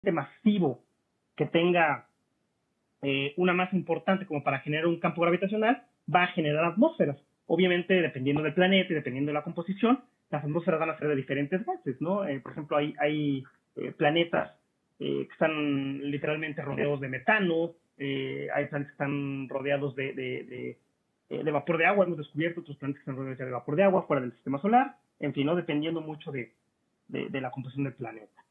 masivo que tenga una masa importante como para generar un campo gravitacional, va a generar atmósferas. Obviamente, dependiendo del planeta y dependiendo de la composición, las atmósferas van a ser de diferentes gases, ¿no? Por ejemplo, hay planetas que están literalmente rodeados de metano, hay planetas que están rodeados de vapor de agua, hemos descubierto otros planetas que están rodeados de vapor de agua fuera del sistema solar, en fin, ¿no? Dependiendo mucho de la composición del planeta.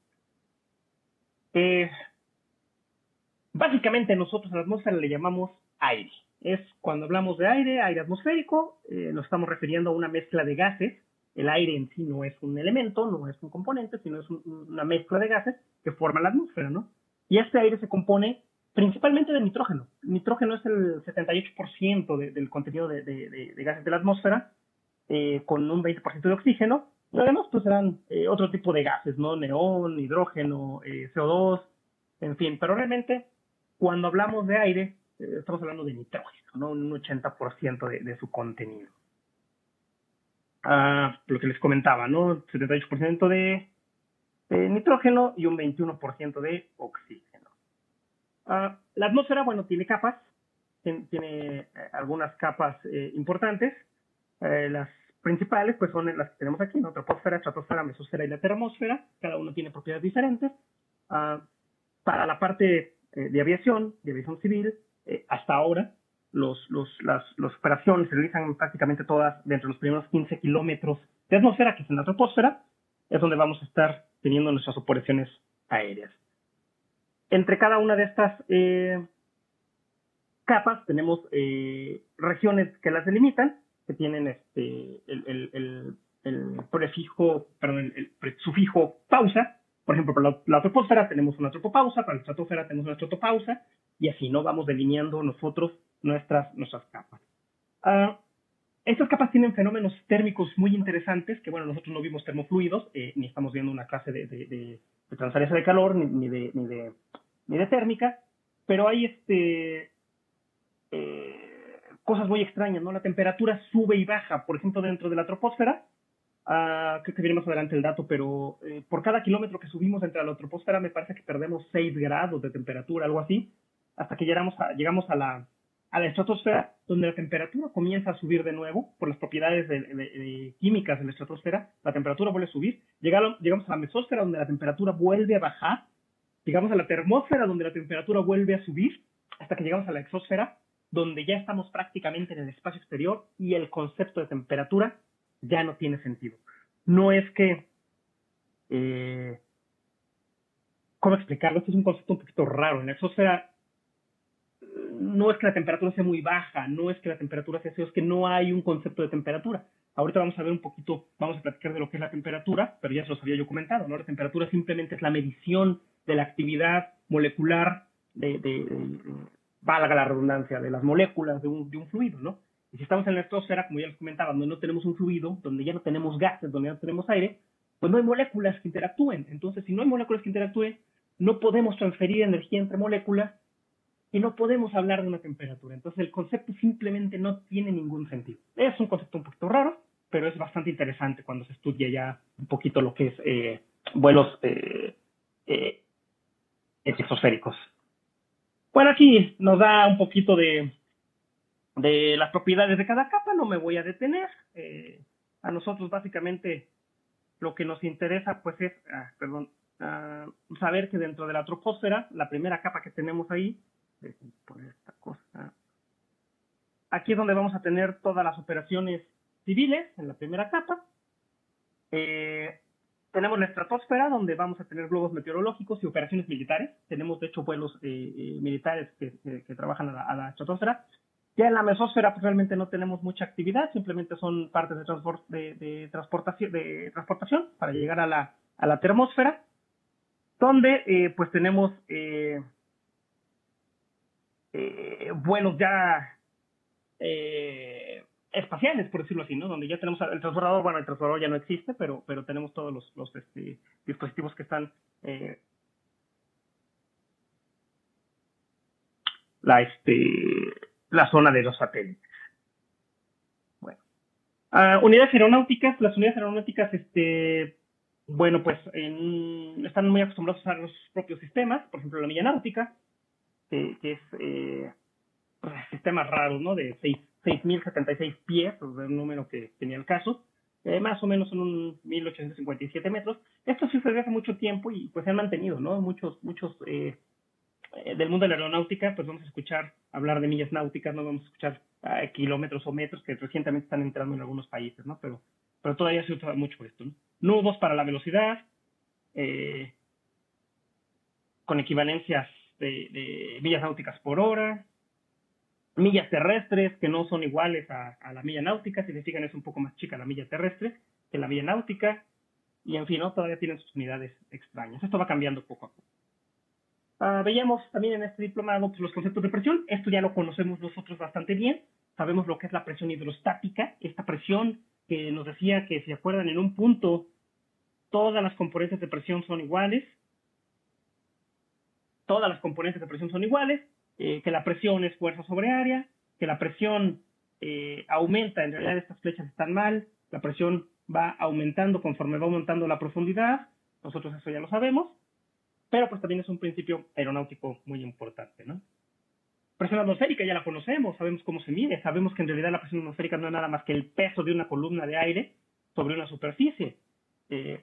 Básicamente nosotros a la atmósfera le llamamos aire. Es cuando hablamos de aire, aire atmosférico, nos estamos refiriendo a una mezcla de gases. El aire en sí no es un elemento, no es un componente, sino es una mezcla de gases que forma la atmósfera, ¿no? Y este aire se compone principalmente de nitrógeno. El nitrógeno es el 78% del contenido de gases de la atmósfera, con un 20% de oxígeno. Lo demás pues serán otro tipo de gases, ¿no? Neón, hidrógeno, CO2, en fin. Pero realmente cuando hablamos de aire, estamos hablando de nitrógeno, ¿no? Un 80% de su contenido. Lo que les comentaba, ¿no? 78% de nitrógeno y un 21% de oxígeno. La atmósfera, bueno, tiene capas, tiene algunas capas importantes. Las principales, pues son las que tenemos aquí, ¿no? Troposfera, estratosfera, mesosfera y la termosfera. Cada uno tiene propiedades diferentes. Para la parte de aviación civil, hasta ahora, las operaciones se realizan prácticamente todas dentro de los primeros 15 kilómetros de atmósfera, que es en la troposfera, es donde vamos a estar teniendo nuestras operaciones aéreas. Entre cada una de estas capas tenemos regiones que las delimitan, que tienen el prefijo, perdón, el sufijo pausa. Por ejemplo, para la troposfera tenemos una tropopausa, para la estratosfera tenemos una estratopausa, y así no vamos delineando nosotros nuestras capas. Estas capas tienen fenómenos térmicos muy interesantes, que bueno, nosotros no vimos termofluidos, ni estamos viendo una clase de transferencia de calor, ni de térmica, pero hay cosas muy extrañas, ¿no? La temperatura sube y baja, por ejemplo, dentro de la troposfera, creo que viene más adelante el dato, pero por cada kilómetro que subimos entre la troposfera me parece que perdemos 6 grados de temperatura, algo así, hasta que llegamos a la estratosfera, donde la temperatura comienza a subir de nuevo por las propiedades químicas de la estratosfera, la temperatura vuelve a subir, llegamos a la mesosfera, donde la temperatura vuelve a bajar, llegamos a la termósfera, donde la temperatura vuelve a subir, hasta que llegamos a la exósfera, donde ya estamos prácticamente en el espacio exterior y el concepto de temperatura ya no tiene sentido. No es que, ¿cómo explicarlo? Este es un concepto un poquito raro. En la exósfera no es que la temperatura sea muy baja, no es que la temperatura sea cero, es que no hay un concepto de temperatura. Ahorita vamos a ver un poquito, vamos a platicar de lo que es la temperatura, pero ya se los había yo comentado, ¿no? La temperatura simplemente es la medición de la actividad molecular valga la redundancia, de las moléculas de un fluido, ¿no? Y si estamos en la estratosfera, como ya les comentaba, donde no tenemos un fluido, donde ya no tenemos gases, donde ya no tenemos aire, pues no hay moléculas que interactúen. Entonces, si no hay moléculas que interactúen, no podemos transferir energía entre moléculas y no podemos hablar de una temperatura. Entonces, el concepto simplemente no tiene ningún sentido. Es un concepto un poquito raro, pero es bastante interesante cuando se estudia ya un poquito lo que es vuelos exosféricos. Bueno, aquí nos da un poquito de las propiedades de cada capa, no me voy a detener. A nosotros básicamente lo que nos interesa pues es, saber que dentro de la troposfera, la primera capa que tenemos ahí, por esta cosa, aquí es donde vamos a tener todas las operaciones civiles, en la primera capa. Tenemos la estratosfera, donde vamos a tener globos meteorológicos y operaciones militares. Tenemos, de hecho, vuelos militares que trabajan a la estratosfera. Ya en la mesósfera, pues realmente no tenemos mucha actividad, simplemente son partes de transportación para llegar a la termósfera, donde pues tenemos vuelos ya espaciales, por decirlo así, ¿no? Donde ya tenemos el transbordador, bueno, el transbordador ya no existe, pero tenemos todos los dispositivos que están la zona de los satélites. Bueno. Unidades aeronáuticas, las unidades aeronáuticas Bueno, pues están muy acostumbrados a usar los propios sistemas, por ejemplo, la milla náutica, que es pues, sistemas raros, ¿no? De 6.076 pies, o sea, un número que tenía el caso, más o menos son un 1.857 metros. Esto sí se ve hace mucho tiempo y pues se han mantenido, ¿no? Muchos del mundo de la aeronáutica, pues vamos a escuchar hablar de millas náuticas, no vamos a escuchar kilómetros o metros que recientemente están entrando en algunos países, ¿no? Pero todavía se usa mucho esto, ¿no? Nudos para la velocidad, eh, con equivalencias de millas náuticas por hora, millas terrestres que no son iguales a la milla náutica, si se fijan es un poco más chica la milla terrestre que la milla náutica, y en fin, ¿no? Todavía tienen sus unidades extrañas. Esto va cambiando poco a poco. Veíamos también en este diplomado pues, los conceptos de presión. Esto ya lo conocemos nosotros bastante bien. Sabemos lo que es la presión hidrostática, esta presión que nos decía que, si se acuerdan, en un punto todas las componentes de presión son iguales. Todas las componentes de presión son iguales, que la presión es fuerza sobre área, que la presión aumenta, en realidad estas flechas están mal, la presión va aumentando conforme va aumentando la profundidad, nosotros eso ya lo sabemos, pero pues también es un principio aeronáutico muy importante, ¿no? Presión atmosférica ya la conocemos, sabemos cómo se mide, sabemos que en realidad la presión atmosférica no es nada más que el peso de una columna de aire sobre una superficie. Eh,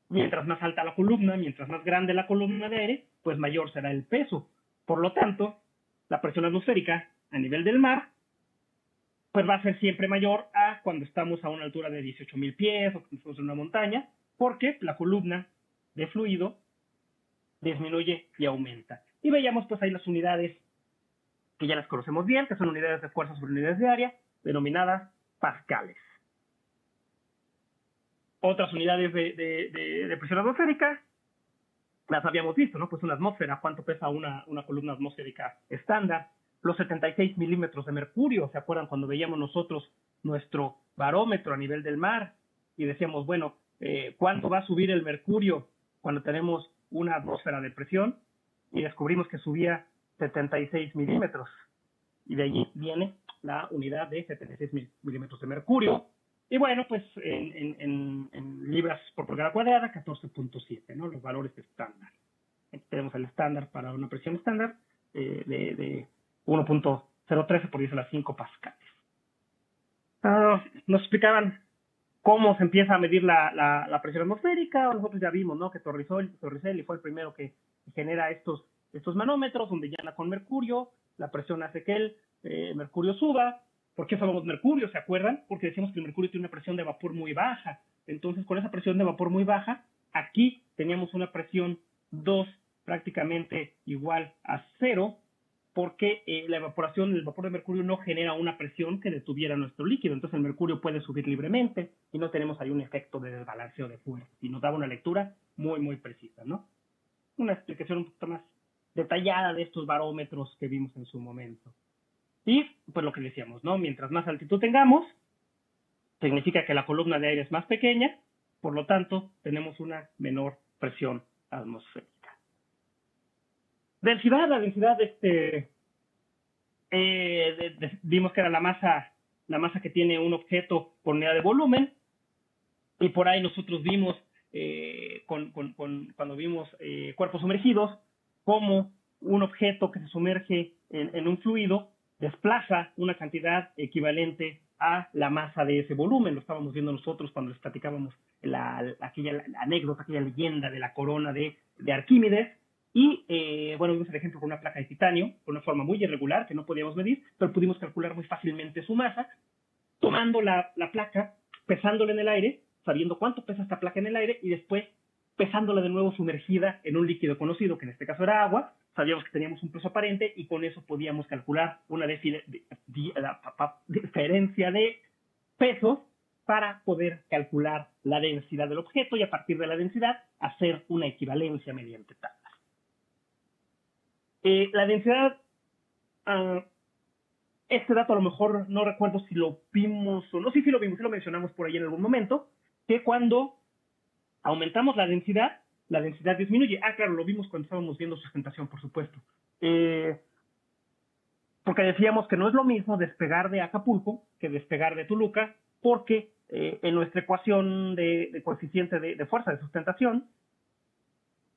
Mientras más alta la columna, mientras más grande la columna de aire, pues mayor será el peso. Por lo tanto, la presión atmosférica a nivel del mar, pues va a ser siempre mayor a cuando estamos a una altura de 18.000 pies o cuando estamos en una montaña, porque la columna de fluido disminuye y aumenta. Y veíamos pues ahí las unidades que ya las conocemos bien, que son unidades de fuerza sobre unidades de área, denominadas pascales. Otras unidades de presión atmosférica, las habíamos visto, ¿no? Pues una atmósfera, cuánto pesa una columna atmosférica estándar, los 76 milímetros de mercurio, ¿se acuerdan cuando veíamos nosotros nuestro barómetro a nivel del mar? Y decíamos, bueno, ¿cuánto va a subir el mercurio cuando tenemos una atmósfera de presión? Y descubrimos que subía 76 milímetros. Y de allí viene la unidad de 76 milímetros de mercurio. Y bueno, pues en libras por pulgada cuadrada, 14.7, ¿no? Los valores estándar. Aquí tenemos el estándar para una presión estándar de 1.013 por 10 a la 5 pascales. Nos explicaban cómo se empieza a medir la presión atmosférica. Nosotros ya vimos, ¿no? Que Torricelli fue el primero que genera estos manómetros, donde llena con mercurio, la presión hace que el mercurio suba. ¿Por qué sabemos mercurio? ¿Se acuerdan? Porque decíamos que el mercurio tiene una presión de vapor muy baja. Entonces, con esa presión de vapor muy baja, aquí teníamos una presión 2 prácticamente igual a 0, porque la evaporación, el vapor de mercurio no genera una presión que detuviera nuestro líquido. Entonces el mercurio puede subir libremente y no tenemos ahí un efecto de desbalanceo de fuerza. Y nos daba una lectura muy, muy precisa, ¿no? Una explicación un poquito más detallada de estos barómetros que vimos en su momento. Y pues lo que decíamos, ¿no? Mientras más altitud tengamos, significa que la columna de aire es más pequeña, por lo tanto, tenemos una menor presión atmosférica. Densidad, la densidad vimos que era la masa que tiene un objeto por unidad de volumen, y por ahí nosotros vimos, cuando vimos cuerpos sumergidos, cómo un objeto que se sumerge en un fluido desplaza una cantidad equivalente a la masa de ese volumen. Lo estábamos viendo nosotros cuando les platicábamos aquella anécdota, aquella leyenda de la corona de Arquímedes. Y bueno, vimos el ejemplo con una placa de titanio, con una forma muy irregular que no podíamos medir, pero pudimos calcular muy fácilmente su masa, tomando la placa, pesándola en el aire, sabiendo cuánto pesa esta placa en el aire, y después pesándola de nuevo sumergida en un líquido conocido, que en este caso era agua. Sabíamos que teníamos un peso aparente y con eso podíamos calcular una diferencia de pesos para poder calcular la densidad del objeto y a partir de la densidad hacer una equivalencia mediante tablas. La densidad, este dato a lo mejor no recuerdo si lo vimos o no, sí lo vimos, sí lo mencionamos por ahí en algún momento, que cuando aumentamos la densidad disminuye. Claro, lo vimos cuando estábamos viendo sustentación, por supuesto. Porque decíamos que no es lo mismo despegar de Acapulco que despegar de Toluca, porque En nuestra ecuación de coeficiente de fuerza de sustentación,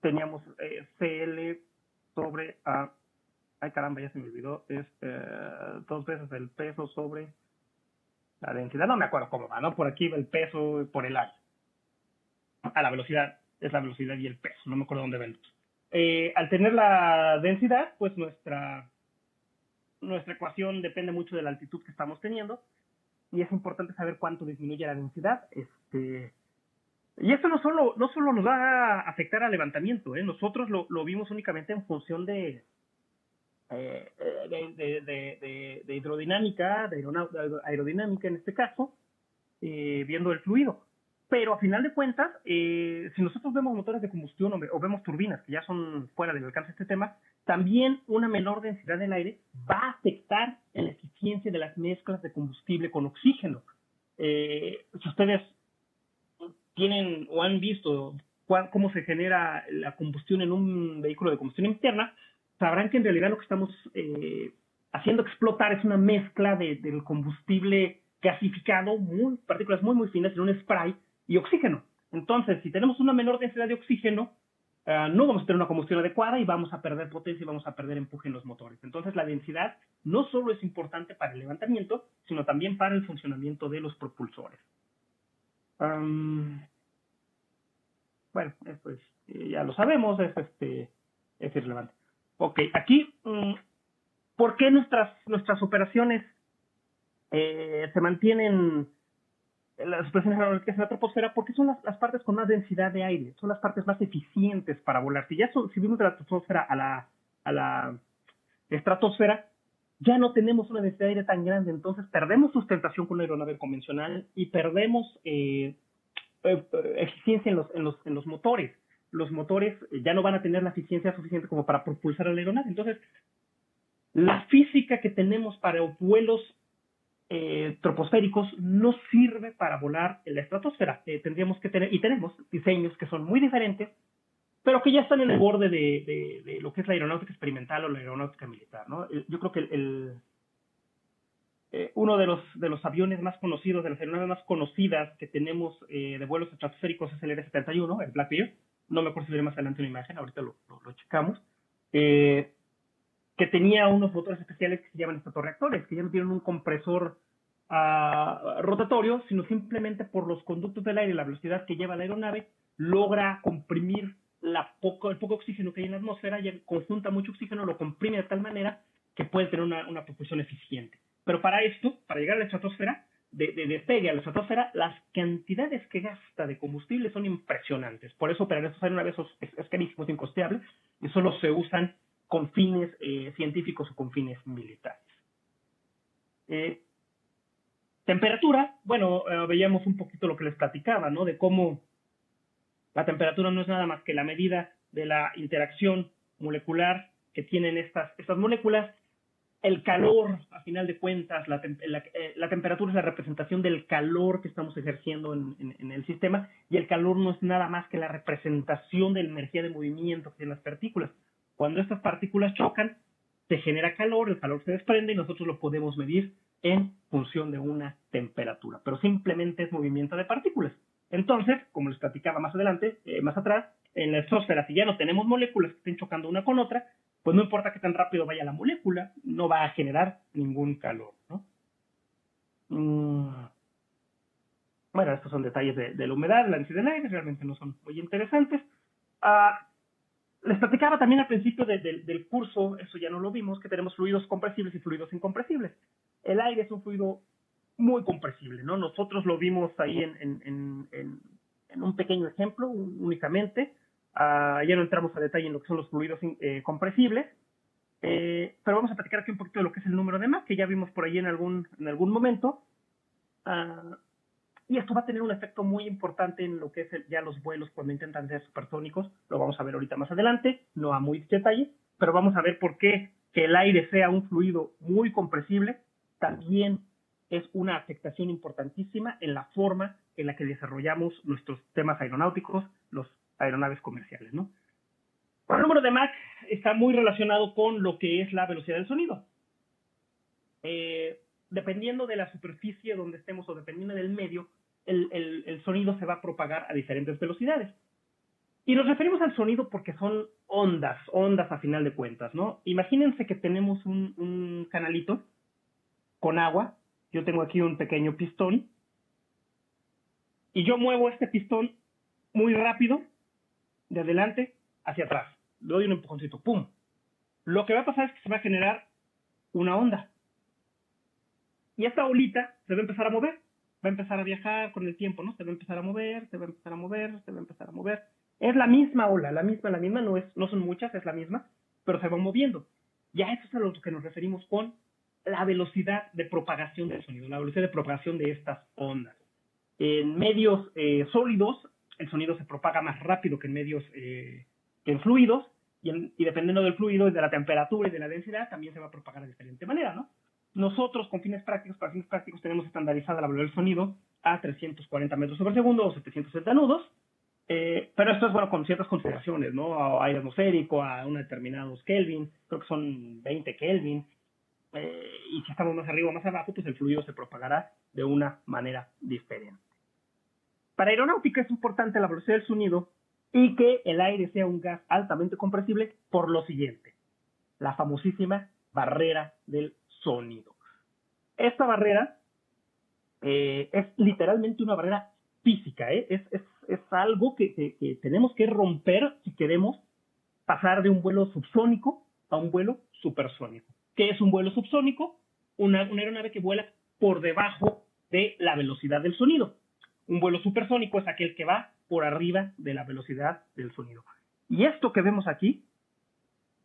teníamos CL sobre A. Ay, caramba, ya se me olvidó. Es 2 veces el peso sobre la densidad. No me acuerdo cómo va, ¿no? Por aquí va el peso por el área. A la velocidad, es la velocidad y el peso. No me acuerdo dónde ven. Al tener la densidad, pues nuestra ecuación depende mucho de la altitud que estamos teniendo. Y es importante saber cuánto disminuye la densidad. Y esto no solo nos va a afectar al levantamiento, nosotros lo vimos únicamente en función de hidrodinámica, de aerodinámica en este caso, viendo el fluido. Pero a final de cuentas, si nosotros vemos motores de combustión o vemos turbinas, que ya son fuera del alcance de este tema, también una menor densidad del aire va a afectar en la eficiencia de las mezclas de combustible con oxígeno. Si ustedes tienen o han visto cómo se genera la combustión en un vehículo de combustión interna, sabrán que en realidad lo que estamos haciendo explotar es una mezcla del combustible gasificado, partículas muy finas en un spray y oxígeno. Entonces, si tenemos una menor densidad de oxígeno, no vamos a tener una combustión adecuada y vamos a perder potencia y vamos a perder empuje en los motores. Entonces, la densidad no solo es importante para el levantamiento, sino también para el funcionamiento de los propulsores. Bueno, esto ya lo sabemos, es irrelevante. Ok, aquí, ¿por qué nuestras operaciones se mantienen, las operaciones aeronáuticas en la troposfera? Porque son las partes con más densidad de aire, son las partes más eficientes para volar. Si vimos de la troposfera a la estratosfera, ya no tenemos una densidad de aire tan grande, entonces perdemos sustentación con una aeronave convencional y perdemos eficiencia en los motores. Los motores ya no van a tener la eficiencia suficiente como para propulsar a la aeronave. Entonces, la física que tenemos para vuelos troposféricos no sirve para volar en la estratosfera. Tendríamos que tener, y tenemos diseños que son muy diferentes, pero que ya están en el borde de lo que es la aeronáutica experimental o la aeronáutica militar, ¿no? Yo creo que uno de los aviones más conocidos, de las aeronaves más conocidas que tenemos de vuelos estratosféricos es el R-71, el Blackbeard. No me acuerdo si veré más adelante una imagen, ahorita lo checamos. Que tenía unos motores especiales que se llaman estratorreactores, que ya no tienen un compresor rotatorio, sino simplemente por los conductos del aire y la velocidad que lleva la aeronave, logra comprimir el poco oxígeno que hay en la atmósfera y conjunta mucho oxígeno, lo comprime de tal manera que puede tener una propulsión eficiente. Pero para esto, para llegar a la estratosfera, de despegue a la estratosfera, las cantidades que gasta de combustible son impresionantes. Por eso operar estos aeronaves es carísimo, es incosteable, y solo se usan con fines científicos o con fines militares. Temperatura, bueno, veíamos un poquito lo que les platicaba, ¿no? De cómo la temperatura no es nada más que la medida de la interacción molecular que tienen estas moléculas. El calor, a final de cuentas, la temperatura es la representación del calor que estamos ejerciendo en el sistema, y el calor no es nada más que la representación de la energía de movimiento que tienen las partículas. Cuando estas partículas chocan, se genera calor, el calor se desprende y nosotros lo podemos medir en función de una temperatura, pero simplemente es movimiento de partículas. Entonces, como les platicaba más adelante, más atrás, en la estratosfera, si ya no tenemos moléculas que estén chocando una con otra, pues no importa qué tan rápido vaya la molécula, no va a generar ningún calor, ¿no? Bueno, estos son detalles de la humedad, la densidad del aire, realmente no son muy interesantes. Les platicaba también al principio del curso, eso ya no lo vimos, que tenemos fluidos compresibles y fluidos incompresibles. El aire es un fluido muy compresible, ¿no? Nosotros lo vimos ahí en un pequeño ejemplo únicamente. Ya no entramos a detalle en lo que son los fluidos compresibles, pero vamos a platicar aquí un poquito de lo que es el número de Mach, que ya vimos por ahí en algún momento. Y esto va a tener un efecto muy importante en lo que es ya los vuelos cuando intentan ser supersónicos. Lo vamos a ver ahorita más adelante, no a muy detalle, pero vamos a ver por qué que el aire sea un fluido muy compresible también es una afectación importantísima en la forma en la que desarrollamos nuestros sistemas aeronáuticos, los aeronaves comerciales, ¿no? El número de Mach está muy relacionado con lo que es la velocidad del sonido. Dependiendo de la superficie donde estemos o dependiendo del medio, el sonido se va a propagar a diferentes velocidades. Y nos referimos al sonido porque son ondas a final de cuentas, ¿no? Imagínense que tenemos un canalito con agua. Yo tengo aquí un pequeño pistón y yo muevo este pistón muy rápido de adelante hacia atrás. Le doy un empujoncito, ¡pum! Lo que va a pasar es que se va a generar una onda. Y esta olita se va a empezar a mover, va a empezar a viajar con el tiempo, ¿no? Se va a empezar a mover, se va a empezar a mover, se va a empezar a mover. Es la misma ola, la misma, no son muchas, es la misma, pero se va moviendo. Ya eso es a lo que nos referimos con la velocidad de propagación del sonido, la velocidad de propagación de estas ondas. En medios sólidos, el sonido se propaga más rápido que en medios que en fluidos, y dependiendo del fluido, de la temperatura y de la densidad, también se va a propagar de diferente manera, ¿no? Nosotros, con fines prácticos, para fines prácticos, tenemos estandarizada la velocidad del sonido a 340 metros sobre segundo o 760 nudos, pero esto es, bueno, con ciertas consideraciones, ¿no? A aire atmosférico, a unos determinados Kelvin, creo que son 20 Kelvin, y si estamos más arriba o más abajo, pues el fluido se propagará de una manera diferente. Para aeronáutica es importante la velocidad del sonido y que el aire sea un gas altamente compresible por lo siguiente: la famosísima barrera del sonido. Esta barrera es literalmente una barrera física, es algo que tenemos que romper si queremos pasar de un vuelo subsónico a un vuelo supersónico. ¿Qué es un vuelo subsónico? Una aeronave que vuela por debajo de la velocidad del sonido. Un vuelo supersónico es aquel que va por arriba de la velocidad del sonido. Y esto que vemos aquí,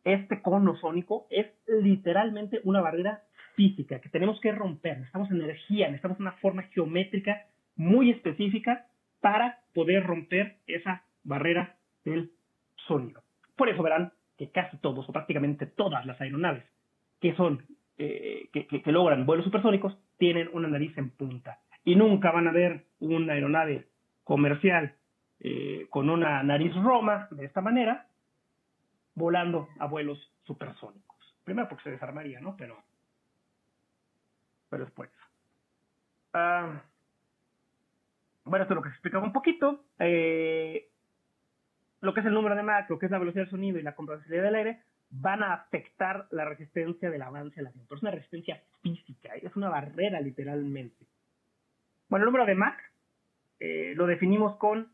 este cono sónico, es literalmente una barrera física que tenemos que romper. Necesitamos energía, necesitamos una forma geométrica muy específica para poder romper esa barrera del sonido. Por eso verán que casi todos, o prácticamente todas las aeronaves que logran vuelos supersónicos tienen una nariz en punta. Y nunca van a ver una aeronave comercial con una nariz roma de esta manera volando a vuelos supersónicos. Primero porque se desarmaría, ¿no? Pero después. Bueno, esto es lo que se explicaba un poquito. Lo que es el número de Mach, lo que es la velocidad del sonido y la compresibilidad del aire van a afectar la resistencia del avance del avión. Pero es una resistencia física, es una barrera literalmente. Bueno, el número de Mach lo definimos con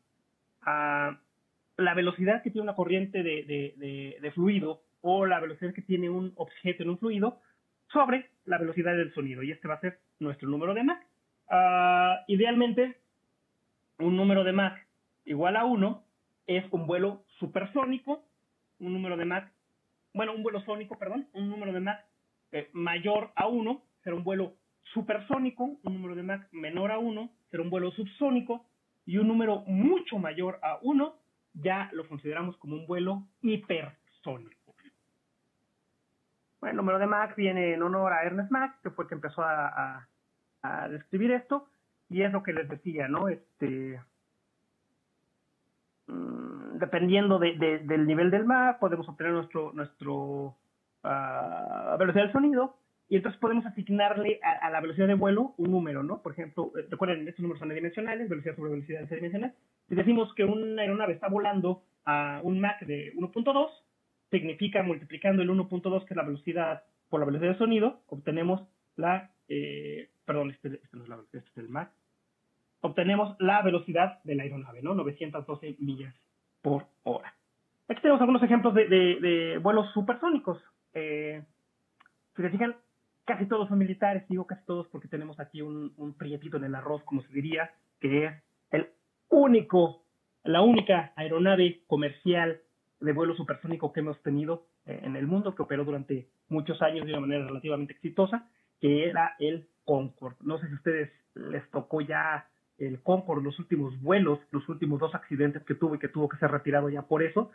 la velocidad que tiene una corriente de fluido o la velocidad que tiene un objeto en un fluido sobre la velocidad del sonido. Y este va a ser nuestro número de Mach. Idealmente, un número de Mach igual a 1 es un vuelo supersónico, un número de Mach, bueno, un vuelo sónico, perdón, un número de Mach mayor a 1 será un vuelo supersónico, un número de Mach menor a 1 será un vuelo subsónico, y un número mucho mayor a 1 ya lo consideramos como un vuelo hipersónico. Bueno, el número de Mach viene en honor a Ernest Mach, que fue el que empezó a describir esto, y es lo que les decía, ¿no? Dependiendo del nivel del Mach, podemos obtener nuestro velocidad del sonido, y entonces podemos asignarle a la velocidad de vuelo un número, ¿no? Por ejemplo, recuerden, estos números son adimensionales, velocidad sobre velocidad es adimensional. Si decimos que una aeronave está volando a un Mach de 1.2, significa multiplicando el 1.2, que es la velocidad, por la velocidad del sonido, obtenemos la, perdón, este no es la velocidad, este es el Mach, obtenemos la velocidad de la aeronave, ¿no? 912 millas por hora. Aquí tenemos algunos ejemplos de vuelos supersónicos. Si se fijan, casi todos son militares, digo casi todos porque tenemos aquí un prietito en el arroz, como se diría, que es la única aeronave comercial de vuelo supersónico que hemos tenido en el mundo, que operó durante muchos años de una manera relativamente exitosa, que era el Concorde. No sé si a ustedes les tocó ya el Concorde, los últimos vuelos, los últimos 2 accidentes que tuvo y que tuvo que ser retirado ya por eso,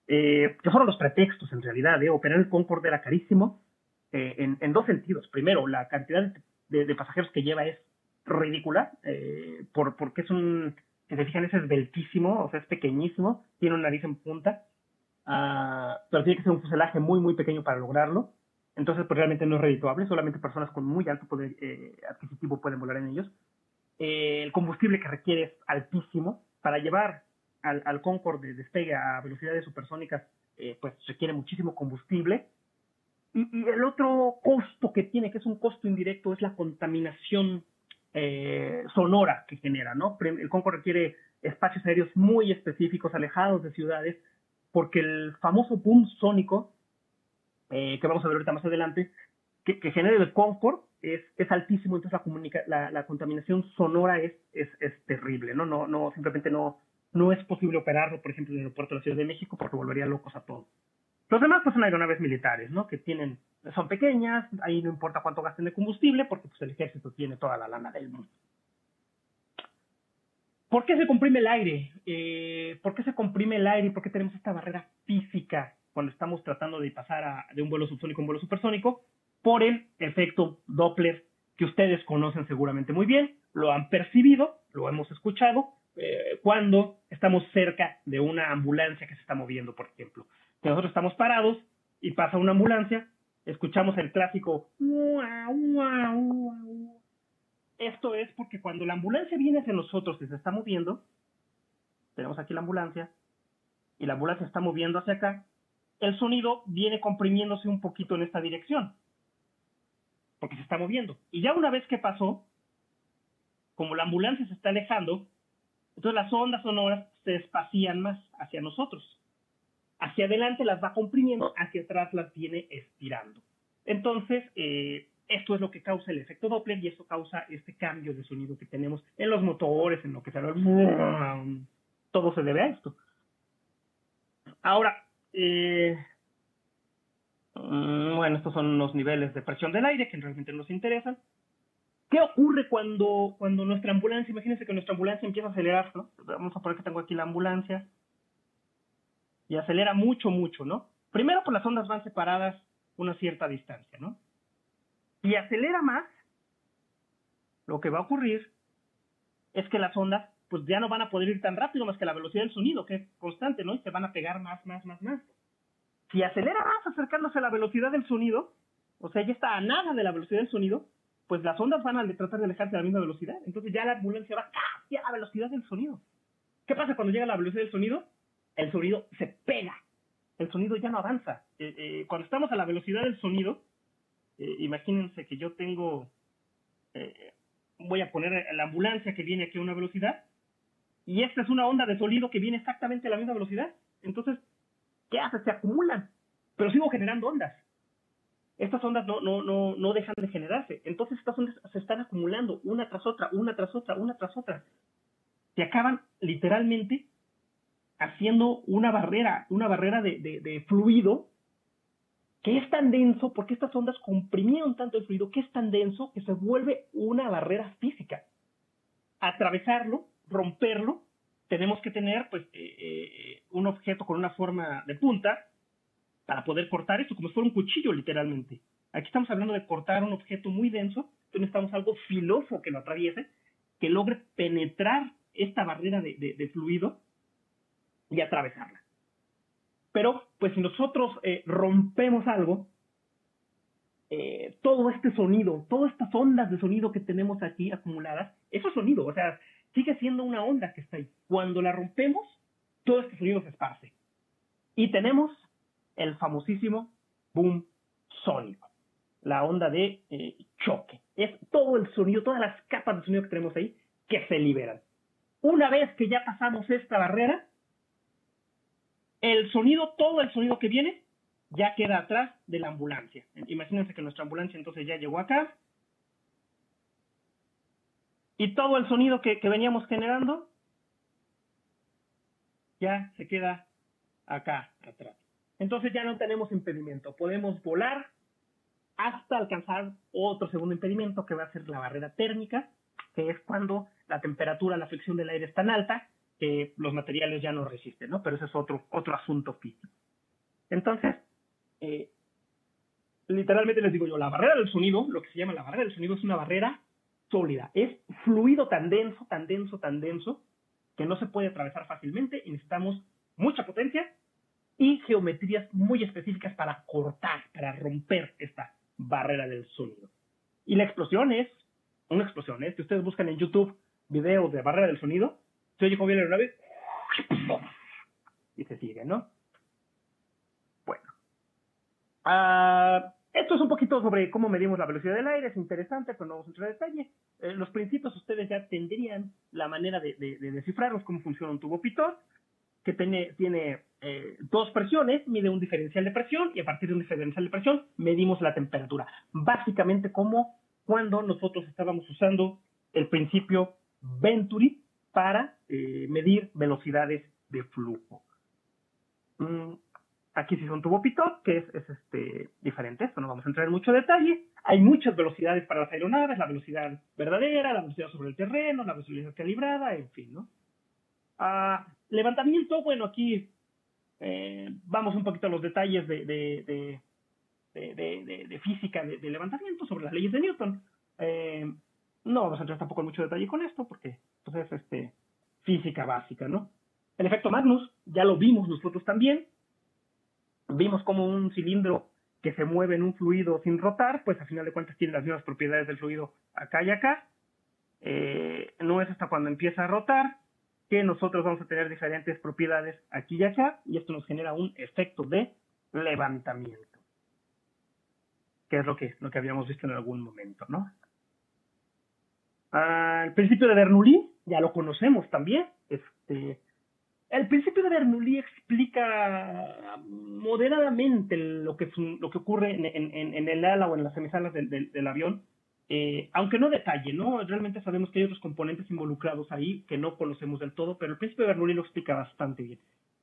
que fueron los pretextos en realidad. Operar el Concorde era carísimo, en 2 sentidos. Primero, la cantidad de pasajeros que lleva es ridícula, porque si se fijan, es esbeltísimo, o sea, es pequeñísimo, tiene una nariz en punta, pero tiene que ser un fuselaje muy, muy pequeño para lograrlo. Entonces, pues realmente no es redituable, solamente personas con muy alto poder adquisitivo pueden volar en ellos. el combustible que requiere es altísimo. Para llevar al Concorde de despegue a velocidades supersónicas, pues requiere muchísimo combustible. Y el otro costo que tiene, que es un costo indirecto, es la contaminación sonora que genera, ¿no? El Concorde requiere espacios aéreos muy específicos, alejados de ciudades, porque el famoso boom sónico, que vamos a ver ahorita más adelante, que genera el Concorde es altísimo, entonces la contaminación sonora es terrible, ¿no? No, simplemente no es posible operarlo, por ejemplo, en el aeropuerto de la Ciudad de México, porque volvería locos a todos. Los demás pues son aeronaves militares, ¿no? Que son pequeñas, ahí no importa cuánto gasten de combustible, porque pues el ejército tiene toda la lana del mundo. ¿Por qué se comprime el aire? ¿Por qué se comprime el aire y por qué tenemos esta barrera física cuando estamos tratando de pasar de un vuelo subsónico a un vuelo supersónico? Por el efecto Doppler, que ustedes conocen seguramente muy bien, lo han percibido, lo hemos escuchado, cuando estamos cerca de una ambulancia que se está moviendo, por ejemplo. Que nosotros estamos parados y pasa una ambulancia, escuchamos el clásico ua, ua, ua, ua. Esto es porque cuando la ambulancia viene hacia nosotros y se está moviendo, tenemos aquí la ambulancia, y la ambulancia está moviendo hacia acá, el sonido viene comprimiéndose un poquito en esta dirección, porque se está moviendo. Y ya una vez que pasó, como la ambulancia se está alejando, entonces las ondas sonoras se espacían más hacia nosotros. Hacia adelante las va comprimiendo, hacia atrás las viene estirando. Entonces, esto es lo que causa el efecto Doppler y eso causa este cambio de sonido que tenemos en los motores, en lo que se habla. Todo se debe a esto. Ahora, bueno, estos son los niveles de presión del aire que realmente nos interesan. ¿Qué ocurre cuando nuestra ambulancia, imagínense que nuestra ambulancia empieza a acelerar, ¿no? Vamos a poner que tengo aquí la ambulancia y acelera mucho, ¿no? Primero, pues las ondas van separadas una cierta distancia, ¿no? Si acelera más, lo que va a ocurrir es que las ondas pues ya no van a poder ir tan rápido más que la velocidad del sonido, que es constante, ¿no? Y se van a pegar más. Si acelera más acercándose a la velocidad del sonido, o sea, ya está a nada de la velocidad del sonido, pues las ondas van a tratar de alejarse a la misma velocidad. Entonces ya la ambulancia va casi a la velocidad del sonido. ¿Qué pasa cuando llega a la velocidad del sonido? El sonido se pega. El sonido ya no avanza. Cuando estamos a la velocidad del sonido, imagínense que yo tengo, voy a poner la ambulancia que viene aquí a una velocidad, y esta es una onda de sonido que viene exactamente a la misma velocidad. Entonces, ¿qué hace? Se acumulan, pero sigo generando ondas. Estas ondas no dejan de generarse. Entonces estas ondas se están acumulando una tras otra. Se acaban literalmente haciendo una barrera de fluido que es tan denso, porque estas ondas comprimieron tanto el fluido que es tan denso que se vuelve una barrera física. Atravesarlo, romperlo, tenemos que tener pues un objeto con una forma de punta para poder cortar esto, como si fuera un cuchillo literalmente. Aquí estamos hablando de cortar un objeto muy denso, entonces necesitamos algo filoso que lo atraviese, que logre penetrar esta barrera de fluido y atravesarla. Pero, pues si nosotros rompemos algo, todo este sonido, todas estas ondas de sonido que tenemos aquí acumuladas, eso es sonido, o sea, sigue siendo una onda que está ahí. Cuando la rompemos, todo este sonido se esparce. Y tenemos el famosísimo boom sónico, la onda de choque. Es todo el sonido, todas las capas de sonido que tenemos ahí que se liberan. Una vez que ya pasamos esta barrera, el sonido, todo el sonido que viene, ya queda atrás de la ambulancia. Imagínense que nuestra ambulancia entonces ya llegó acá. Y todo el sonido que veníamos generando ya se queda acá atrás. Entonces ya no tenemos impedimento. Podemos volar hasta alcanzar otro segundo impedimento, que va a ser la barrera térmica, que es cuando la temperatura, la fricción del aire es tan alta que los materiales ya no resisten, ¿no? Pero ese es otro asunto físico. Entonces, literalmente les digo yo, la barrera del sonido, lo que se llama la barrera del sonido, es una barrera sólida. Es fluido tan denso, que no se puede atravesar fácilmente y necesitamos mucha potencia y geometrías muy específicas para cortar, para romper esta barrera del sonido. Y la explosión es, una explosión, que ustedes buscan en YouTube, video de barrera del sonido, se oye como viene la aeronave y se sigue, ¿no? Bueno. Esto es un poquito sobre cómo medimos la velocidad del aire, es interesante, pero no vamos a entrar en detalle. Los principios ustedes ya tendrían la manera de descifrarlos, cómo funciona un tubo Pitot, que tiene dos presiones, mide un diferencial de presión y a partir de un diferencial de presión medimos la temperatura. Básicamente como cuando nosotros estábamos usando el principio Venturi para medir velocidades de flujo. Aquí sí es un tubo Pitot, que es diferente, esto no vamos a entrar en mucho detalle. Hay muchas velocidades para las aeronaves, la velocidad verdadera, la velocidad sobre el terreno, la velocidad calibrada, en fin, ¿no? Levantamiento, bueno, aquí vamos un poquito a los detalles de física de levantamiento sobre las leyes de Newton. No vamos a entrar tampoco en mucho detalle con esto porque pues, es física básica, ¿no? El efecto Magnus, ya lo vimos nosotros también. Vimos como un cilindro que se mueve en un fluido sin rotar, pues a final de cuentas tiene las mismas propiedades del fluido acá y acá. No es hasta cuando empieza a rotar que nosotros vamos a tener diferentes propiedades aquí y acá, y esto nos genera un efecto de levantamiento, que es lo que habíamos visto en algún momento, ¿no? El principio de Bernoulli, ya lo conocemos también. El principio de Bernoulli explica moderadamente lo que ocurre en el ala o en las semisalas del avión, aunque no detalle, ¿no? Realmente sabemos que hay otros componentes involucrados ahí que no conocemos del todo, pero el principio de Bernoulli lo explica bastante bien.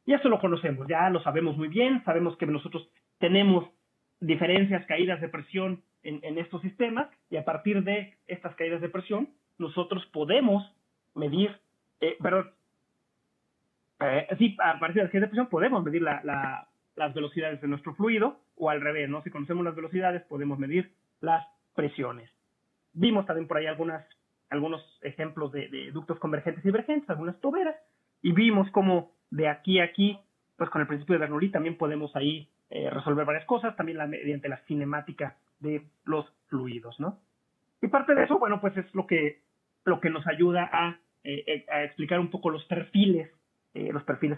Y eso lo conocemos, ya lo sabemos muy bien, sabemos que nosotros tenemos diferencias, caídas de presión en estos sistemas, y a partir de estas caídas de presión, nosotros podemos medir, sí, a partir de las caídas de presión podemos medir las velocidades de nuestro fluido, o al revés, ¿no? Si conocemos las velocidades, podemos medir las presiones. Vimos también por ahí algunos ejemplos de ductos convergentes y divergentes, algunas toberas, y vimos cómo de aquí a aquí, pues con el principio de Bernoulli también podemos ahí resolver varias cosas, también mediante la cinemática de los fluidos, ¿no? Y parte de eso, bueno, pues es lo que nos ayuda a explicar un poco los perfiles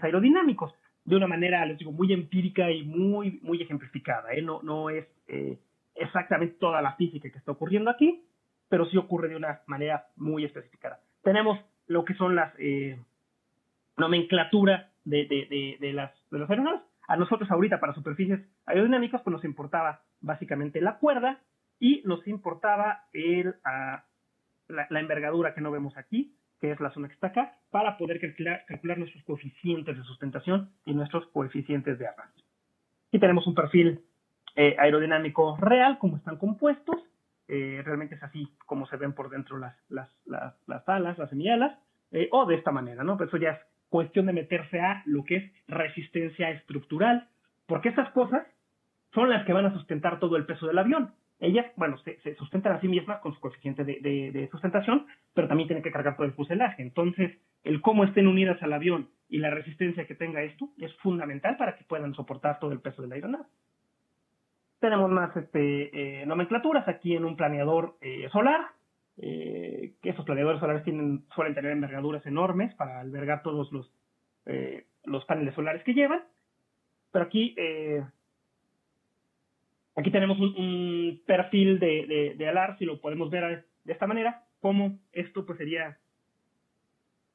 aerodinámicos, de una manera, les digo, muy empírica y muy, muy ejemplificada, ¿eh? No es exactamente toda la física que está ocurriendo aquí, pero sí ocurre de una manera muy especificada. Tenemos lo que son las nomenclatura de las aeronaves. A nosotros ahorita para superficies aerodinámicas pues nos importaba básicamente la cuerda y nos importaba la envergadura que no vemos aquí, que es la zona que está acá, para poder calcular nuestros coeficientes de sustentación y nuestros coeficientes de arrastre. Aquí tenemos un perfil aerodinámico real, como están compuestos. Realmente es así como se ven por dentro las alas, las semialas, o de esta manera, ¿no? Pero eso ya es cuestión de meterse a lo que es resistencia estructural, porque estas cosas son las que van a sustentar todo el peso del avión. Ellas, bueno, se sustentan a sí mismas con su coeficiente de sustentación, pero también tienen que cargar todo el fuselaje. Entonces, el cómo estén unidas al avión y la resistencia que tenga esto es fundamental para que puedan soportar todo el peso de la aeronave. Tenemos más nomenclaturas aquí en un planeador solar, que esos planeadores solares suelen tener envergaduras enormes para albergar todos los paneles solares que llevan. Pero aquí tenemos un perfil de alar, si lo podemos ver de esta manera, como esto pues sería,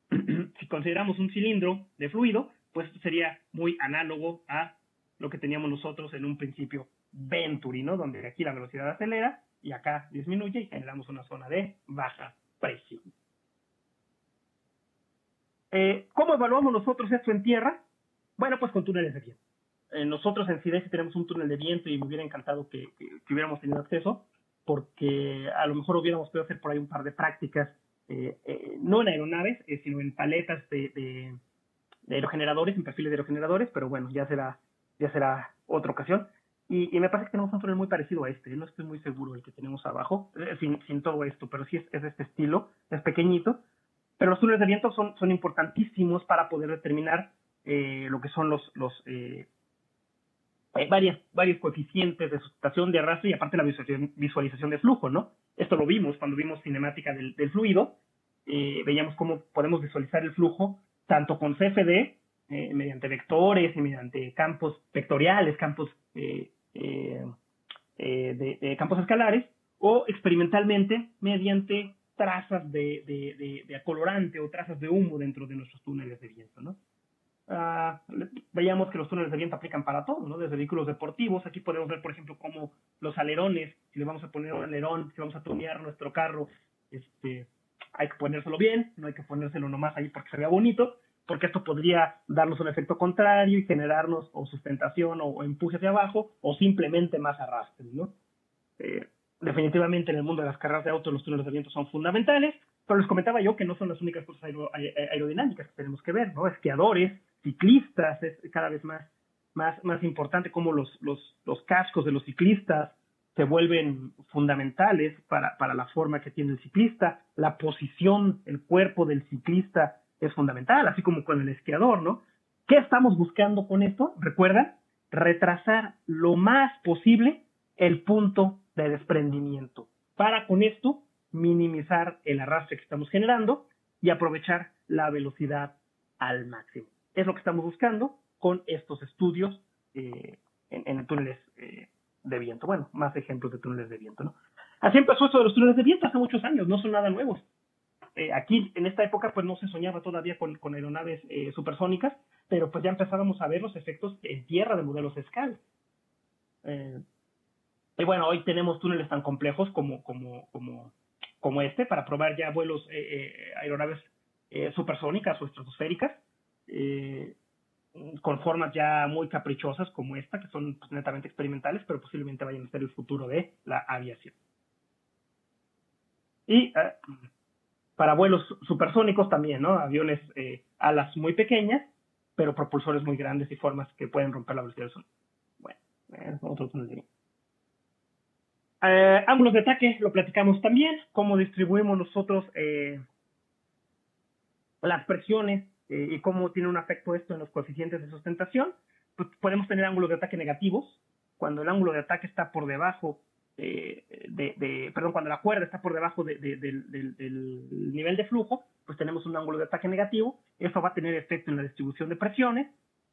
si consideramos un cilindro de fluido, pues sería muy análogo a lo que teníamos nosotros en un principio Venturi, ¿no? Donde aquí la velocidad acelera y acá disminuye y generamos una zona de baja presión. ¿Cómo evaluamos nosotros esto en tierra? Bueno, pues con túneles de viento. Nosotros en CIDES tenemos un túnel de viento y me hubiera encantado que hubiéramos tenido acceso, porque a lo mejor hubiéramos podido hacer por ahí un par de prácticas, no en aeronaves, sino en paletas de aerogeneradores, en perfiles de aerogeneradores, pero bueno, ya será otra ocasión. Y me parece que tenemos un túnel muy parecido a este, no estoy muy seguro del que tenemos abajo, sin todo esto, pero sí es de este estilo, es pequeñito. Pero los túneles de viento son importantísimos para poder determinar lo que son varios coeficientes de sustentación, de arrastre y aparte la visualización de flujo, ¿no? Esto lo vimos cuando vimos cinemática del fluido, veíamos cómo podemos visualizar el flujo tanto con CFD, mediante vectores y mediante campos vectoriales, campos de campos escalares, o experimentalmente mediante trazas de acolorante o trazas de humo dentro de nuestros túneles de viento, ¿no? Veíamos que los túneles de viento aplican para todo, ¿no? Desde vehículos deportivos, aquí podemos ver, por ejemplo, cómo los alerones, si le vamos a poner un alerón, si vamos a tunear nuestro carro, hay que ponérselo bien, no hay que ponérselo nomás ahí porque se vea bonito, porque esto podría darnos un efecto contrario y generarnos o sustentación o empuje hacia abajo, o simplemente más arrastre, ¿no? Definitivamente en el mundo de las carreras de auto los túneles de viento son fundamentales, pero les comentaba yo que no son las únicas cosas aerodinámicas que tenemos que ver, ¿no? Esquiadores, ciclistas, es cada vez más importante cómo los cascos de los ciclistas se vuelven fundamentales para la forma que tiene el ciclista, la posición, el cuerpo del ciclista es fundamental, así como con el esquiador, ¿no? ¿Qué estamos buscando con esto? Recuerda, retrasar lo más posible el punto de desprendimiento, para con esto minimizar el arrastre que estamos generando y aprovechar la velocidad al máximo. Es lo que estamos buscando con estos estudios en túneles de viento. Bueno, más ejemplos de túneles de viento, ¿no? Así empezó esto de los túneles de viento hace muchos años, no son nada nuevos. Aquí, en esta época, pues no se soñaba todavía con aeronaves supersónicas, pero pues ya empezábamos a ver los efectos en tierra de modelos SCAL. Y bueno, hoy tenemos túneles tan complejos como este para probar ya vuelos, aeronaves supersónicas o estratosféricas, con formas ya muy caprichosas como esta, que son pues, netamente experimentales, pero posiblemente vayan a ser el futuro de la aviación. Y para vuelos supersónicos también, ¿no? Aviones alas muy pequeñas, pero propulsores muy grandes y formas que pueden romper la velocidad del sonido. Bueno, otro túnel de viento. Ángulos de ataque, lo platicamos también, cómo distribuimos nosotros las presiones y cómo tiene un efecto esto en los coeficientes de sustentación. Pues podemos tener ángulos de ataque negativos, cuando el ángulo de ataque está por debajo, cuando la cuerda está por debajo del nivel de flujo, pues tenemos un ángulo de ataque negativo. Eso va a tener efecto en la distribución de presiones.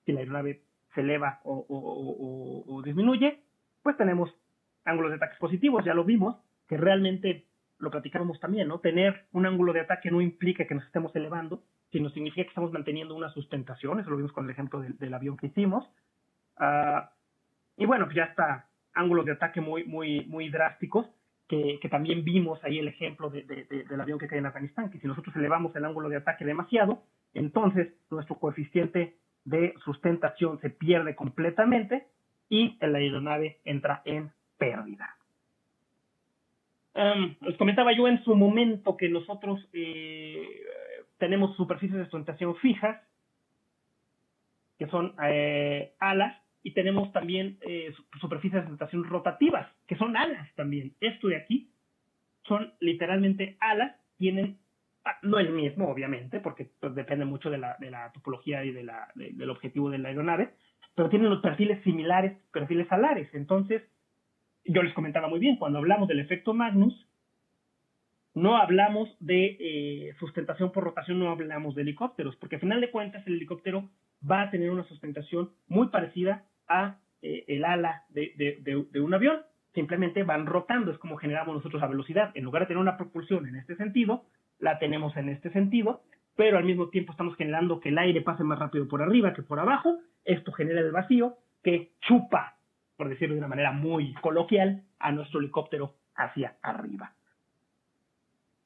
Si la aeronave se eleva o disminuye, pues tenemos ángulos de ataque positivos, ya lo vimos, que realmente lo platicamos también, ¿no? Tener un ángulo de ataque no implica que nos estemos elevando, sino significa que estamos manteniendo una sustentación, eso lo vimos con el ejemplo del avión que hicimos. Y bueno, pues ya está, ángulos de ataque muy drásticos, que también vimos ahí el ejemplo del avión que cae en Afganistán, que si nosotros elevamos el ángulo de ataque demasiado, entonces nuestro coeficiente de sustentación se pierde completamente y la aeronave entra en pérdida. Les comentaba yo en su momento que nosotros tenemos superficies de sustentación fijas, que son alas, y tenemos también superficies de sustentación rotativas, que son alas también. Esto de aquí son literalmente alas, tienen, no el mismo, obviamente, porque pues, depende mucho de la topología y del objetivo de la aeronave, pero tienen los perfiles similares, perfiles alares. Entonces, yo les comentaba muy bien, cuando hablamos del efecto Magnus, no hablamos de sustentación por rotación, no hablamos de helicópteros, porque al final de cuentas el helicóptero va a tener una sustentación muy parecida a el ala de un avión. Simplemente van rotando, es como generamos nosotros la velocidad. En lugar de tener una propulsión en este sentido, la tenemos en este sentido, pero al mismo tiempo estamos generando que el aire pase más rápido por arriba que por abajo. Esto genera el vacío que chupa, por decirlo de una manera muy coloquial, a nuestro helicóptero hacia arriba.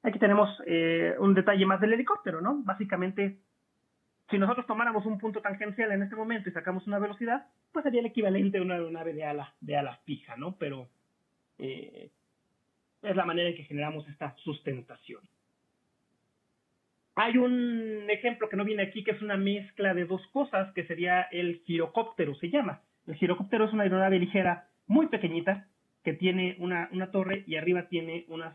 Aquí tenemos un detalle más del helicóptero, ¿no? Básicamente, si nosotros tomáramos un punto tangencial en este momento y sacamos una velocidad, pues sería el equivalente a una aeronave de ala fija, ¿no? Pero es la manera en que generamos esta sustentación. Hay un ejemplo que no viene aquí, que es una mezcla de dos cosas, que sería el girocóptero, se llama. El girocóptero es una aeronave ligera muy pequeñita, que tiene una torre y arriba tiene unas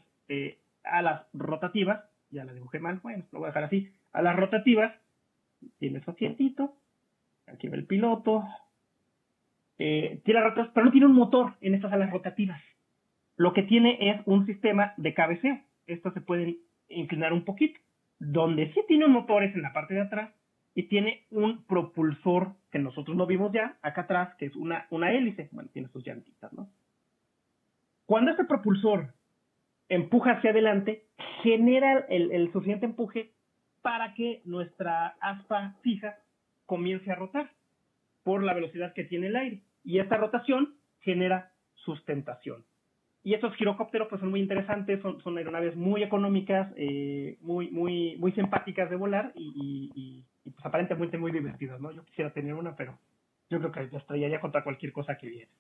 alas rotativas. Ya la dibujé mal, bueno, lo voy a dejar así. Alas rotativas, tiene su asientito, aquí va el piloto, tiene rotativas, pero no tiene un motor en estas alas rotativas. Lo que tiene es un sistema de cabeceo. Estas se pueden inclinar un poquito. donde sí tiene un motor es en la parte de atrás y tiene un propulsor que nosotros no vimos ya acá atrás, que es una hélice. Bueno, tiene sus llantitas, ¿no? Cuando este propulsor empuja hacia adelante, genera el suficiente empuje para que nuestra aspa fija comience a rotar por la velocidad que tiene el aire. Y esta rotación genera sustentación. Y estos girocópteros pues son muy interesantes, son aeronaves muy económicas, muy simpáticas de volar y pues aparentemente muy divertidas, ¿no? Yo quisiera tener una, pero yo creo que me estrellaría contra cualquier cosa que viene.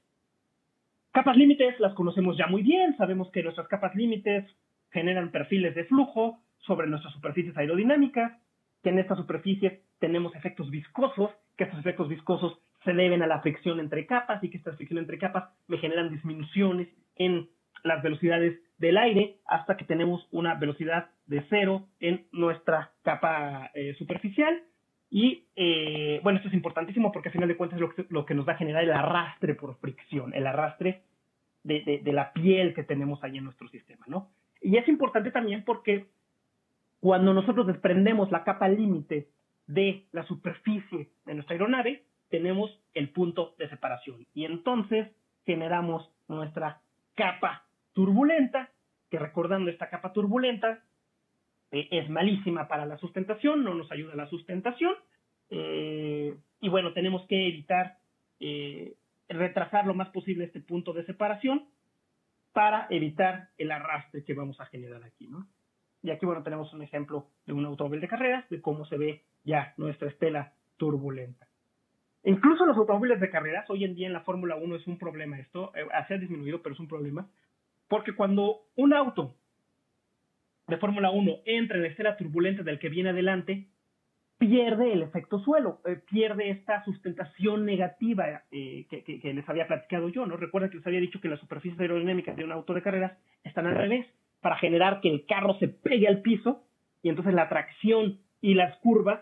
Capas límites las conocemos ya muy bien, sabemos que nuestras capas límites generan perfiles de flujo sobre nuestras superficies aerodinámicas, que en estas superficies tenemos efectos viscosos, que estos efectos viscosos se deben a la fricción entre capas y que estas fricciones entre capas me generan disminuciones en las velocidades del aire hasta que tenemos una velocidad de cero en nuestra capa superficial. Y bueno, esto es importantísimo porque al final de cuentas es lo que nos va a generar el arrastre por fricción, el arrastre de la piel que tenemos ahí en nuestro sistema, ¿no? Y es importante también porque cuando nosotros desprendemos la capa límite de la superficie de nuestra aeronave, tenemos el punto de separación. Y entonces generamos nuestra capa turbulenta, que recordando esta capa turbulenta, es malísima para la sustentación, no nos ayuda a la sustentación, y bueno, tenemos que evitar retrasar lo más posible este punto de separación para evitar el arrastre que vamos a generar aquí, ¿no? Y aquí, bueno, tenemos un ejemplo de un automóvil de carreras, de cómo se ve ya nuestra estela turbulenta. Incluso los automóviles de carreras, hoy en día en la Fórmula 1 es un problema esto, se ha disminuido, pero es un problema, porque cuando un auto de Fórmula 1 entra en la estela turbulenta del que viene adelante, pierde el efecto suelo, pierde esta sustentación negativa que les había platicado yo, ¿no? Recuerda que les había dicho que las superficies aerodinámicas de un auto de carreras están al revés, para generar que el carro se pegue al piso y entonces la tracción y las curvas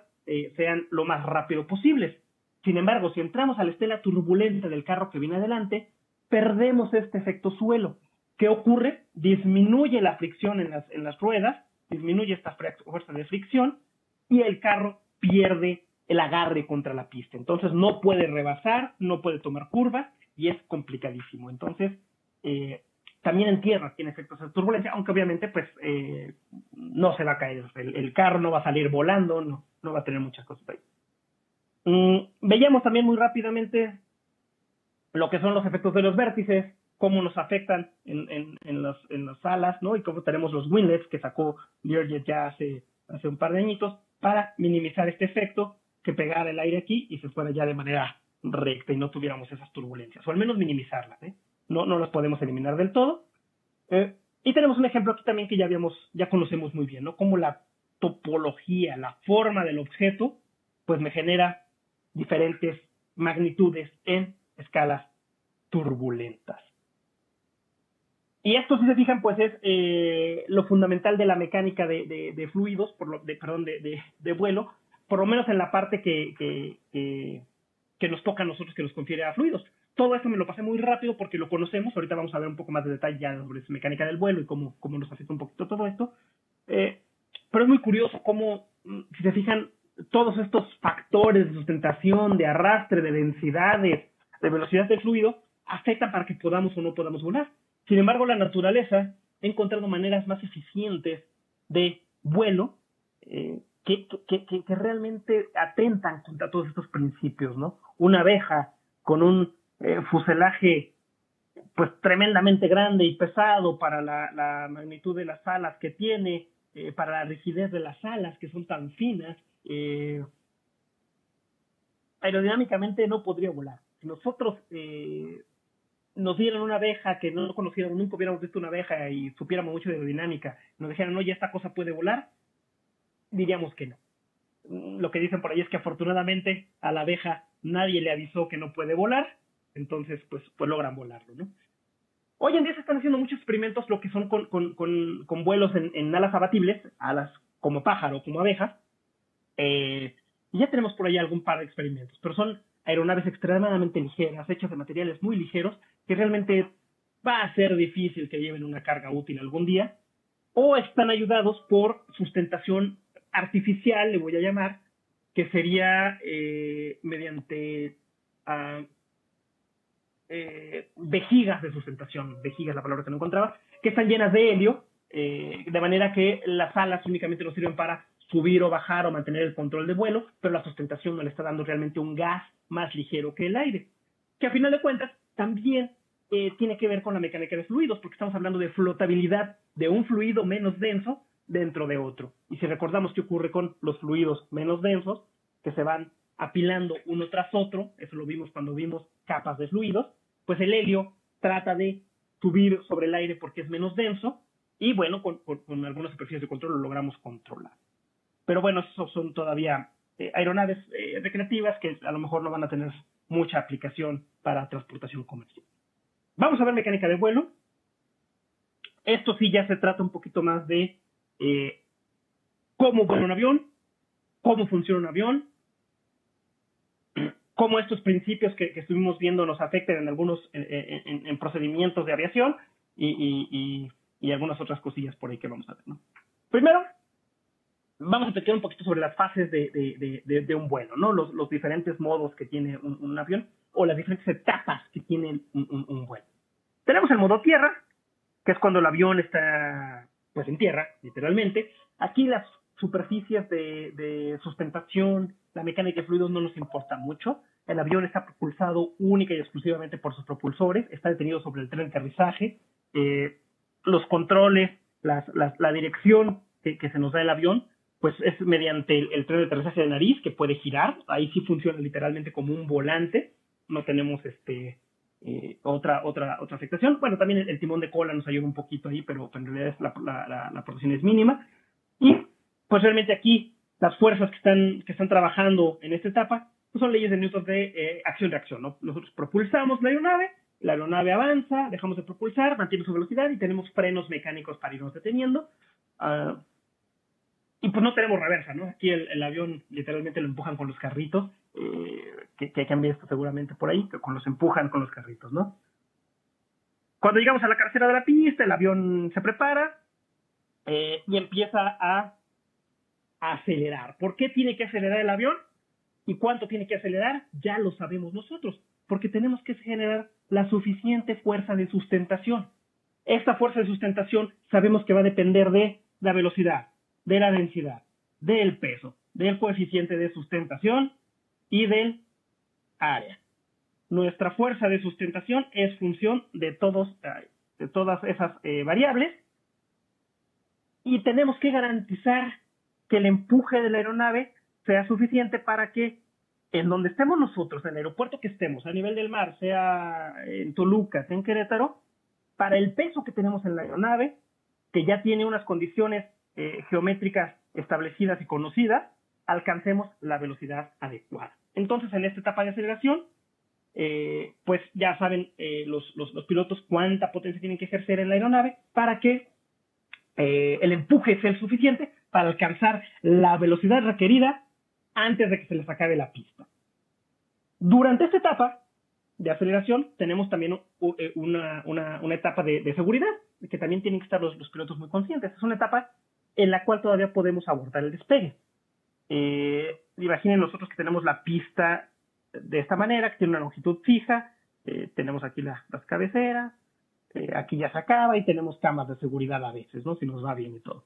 sean lo más rápido posibles. Sin embargo, si entramos a la estela turbulenta del carro que viene adelante, perdemos este efecto suelo. ¿Qué ocurre? Disminuye la fricción en las ruedas, disminuye esta fuerza de fricción y el carro pierde el agarre contra la pista. Entonces no puede rebasar, no puede tomar curvas y es complicadísimo. Entonces, también en tierra tiene efectos de turbulencia, aunque obviamente pues no se va a caer. El carro no va a salir volando, no va a tener muchas cosas ahí. Veíamos también muy rápidamente lo que son los efectos de los vértices, cómo nos afectan en las alas, ¿no? Y cómo tenemos los winglets que sacó Learjet ya hace un par de añitos para minimizar este efecto, que pegara el aire aquí y se fuera ya de manera recta y no tuviéramos esas turbulencias, o al menos minimizarlas, ¿eh? No las podemos eliminar del todo. Y tenemos un ejemplo aquí también que ya conocemos muy bien, ¿no? Cómo la topología, la forma del objeto, pues me genera diferentes magnitudes en escalas turbulentas. Y esto, si se fijan, pues es lo fundamental de la mecánica de fluidos, de vuelo, por lo menos en la parte que nos toca a nosotros, que nos confiere a fluidos. Todo esto me lo pasé muy rápido porque lo conocemos. Ahorita vamos a ver un poco más de detalle ya sobre esa mecánica del vuelo y cómo nos afecta un poquito todo esto. Pero es muy curioso cómo, si se fijan, todos estos factores de sustentación, de arrastre, de densidades, de velocidad del fluido, afectan para que podamos o no podamos volar. Sin embargo, la naturaleza ha encontrado maneras más eficientes de vuelo que realmente atentan contra todos estos principios, ¿no? Una abeja con un fuselaje pues tremendamente grande y pesado para la magnitud de las alas que tiene, para la rigidez de las alas que son tan finas, aerodinámicamente no podría volar. Si nosotros nos dieran una abeja que no conociéramos, nunca hubiéramos visto una abeja y supiéramos mucho de aerodinámica, nos dijeran, oye, esta cosa puede volar, diríamos que no. Lo que dicen por ahí es que afortunadamente a la abeja nadie le avisó que no puede volar, entonces pues logran volarlo, ¿no? Hoy en día se están haciendo muchos experimentos, lo que son con vuelos en alas abatibles, alas como pájaro, como abejas, y ya tenemos por ahí algún par de experimentos, pero son aeronaves extremadamente ligeras, hechas de materiales muy ligeros, que realmente va a ser difícil que lleven una carga útil algún día, o están ayudados por sustentación artificial, le voy a llamar, que sería mediante vejigas de sustentación, vejigas la palabra que no encontraba, que están llenas de helio, de manera que las alas únicamente nos sirven para subir o bajar o mantener el control de vuelo, pero la sustentación no le está dando realmente un gas más ligero que el aire, que a final de cuentas también tiene que ver con la mecánica de fluidos, porque estamos hablando de flotabilidad de un fluido menos denso dentro de otro. Y si recordamos qué ocurre con los fluidos menos densos, que se van apilando uno tras otro, eso lo vimos cuando vimos capas de fluidos, pues el helio trata de subir sobre el aire porque es menos denso, y bueno, con algunas superficies de control lo logramos controlar. Pero bueno, esos son todavía aeronaves recreativas que a lo mejor no van a tener mucha aplicación para transportación comercial. Vamos a ver mecánica de vuelo. Esto sí ya se trata un poquito más de cómo vuela un avión, cómo funciona un avión, cómo estos principios que estuvimos viendo nos afectan en algunos en procedimientos de aviación y algunas otras cosillas por ahí que vamos a ver, ¿no? Primero, vamos a platicar un poquito sobre las fases de un vuelo, ¿no? Los diferentes modos que tiene un avión o las diferentes etapas que tiene un vuelo. Tenemos el modo tierra, que es cuando el avión está pues en tierra, literalmente. Aquí las superficies de sustentación, la mecánica de fluidos no nos importa mucho. El avión está propulsado única y exclusivamente por sus propulsores, está detenido sobre el tren de aterrizaje. Los controles, la dirección que se nos da el avión, pues es mediante el tren de aterrizaje de nariz, que puede girar. Ahí sí funciona literalmente como un volante. No tenemos otra afectación. Bueno, también el timón de cola nos ayuda un poquito ahí, pero en realidad la protección es mínima. Y pues realmente aquí las fuerzas que están trabajando en esta etapa pues son leyes de Newton de acción-reacción, ¿no? Nosotros propulsamos la aeronave avanza, dejamos de propulsar, mantiene su velocidad y tenemos frenos mecánicos para irnos deteniendo. Y pues no tenemos reversa, ¿no? Aquí el avión literalmente lo empujan con los carritos, que han visto seguramente por ahí, que los empujan con los carritos, ¿no? Cuando llegamos a la cabecera de la pista, el avión se prepara y empieza a acelerar. ¿Por qué tiene que acelerar el avión? ¿Y cuánto tiene que acelerar? Ya lo sabemos nosotros, porque tenemos que generar la suficiente fuerza de sustentación. Esta fuerza de sustentación sabemos que va a depender de la velocidad, de la densidad, del peso, del coeficiente de sustentación y del área. Nuestra fuerza de sustentación es función de todas esas variables y tenemos que garantizar que el empuje de la aeronave sea suficiente para que en donde estemos nosotros, en el aeropuerto que estemos, a nivel del mar, sea en Toluca, sea en Querétaro, para el peso que tenemos en la aeronave, que ya tiene unas condiciones geométricas establecidas y conocidas, alcancemos la velocidad adecuada. Entonces, en esta etapa de aceleración, pues ya saben los pilotos cuánta potencia tienen que ejercer en la aeronave para que el empuje sea el suficiente para alcanzar la velocidad requerida antes de que se les acabe la pista. Durante esta etapa de aceleración tenemos también una etapa de seguridad, que también tienen que estar los pilotos muy conscientes. Es una etapa en la cual todavía podemos abordar el despegue. Imaginen nosotros que tenemos la pista de esta manera, que tiene una longitud fija, tenemos aquí las cabeceras, aquí ya se acaba y tenemos camas de seguridad a veces, ¿no? Si nos va bien y todo.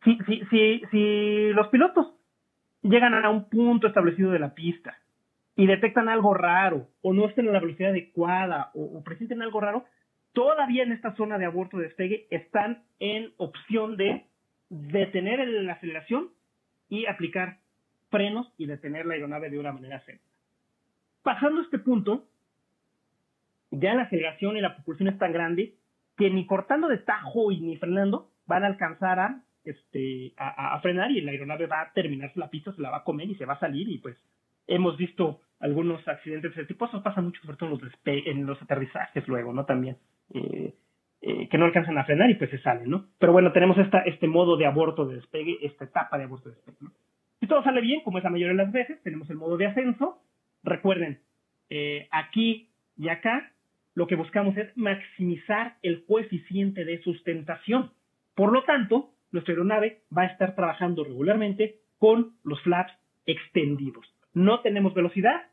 Si los pilotos llegan a un punto establecido de la pista y detectan algo raro o no estén en la velocidad adecuada o presenten algo raro, todavía en esta zona de aborto de despegue están en opción de detener la aceleración y aplicar frenos y detener la aeronave de una manera segura. Pasando este punto, ya la aceleración y la propulsión es tan grande que ni cortando de tajo y ni frenando van a alcanzar a frenar y la aeronave va a terminarse la pista, se la va a comer y se va a salir y pues hemos visto algunos accidentes de ese tipo. Eso pasa mucho sobre todo en los aterrizajes luego, ¿no? También que no alcanzan a frenar y pues se salen, ¿no? Pero bueno, tenemos este modo de aborto de despegue, esta etapa de aborto de despegue, ¿no? Si todo sale bien, como es la mayoría de las veces, tenemos el modo de ascenso. Recuerden, aquí y acá lo que buscamos es maximizar el coeficiente de sustentación. Por lo tanto, nuestra aeronave va a estar trabajando regularmente con los flaps extendidos. No tenemos velocidad,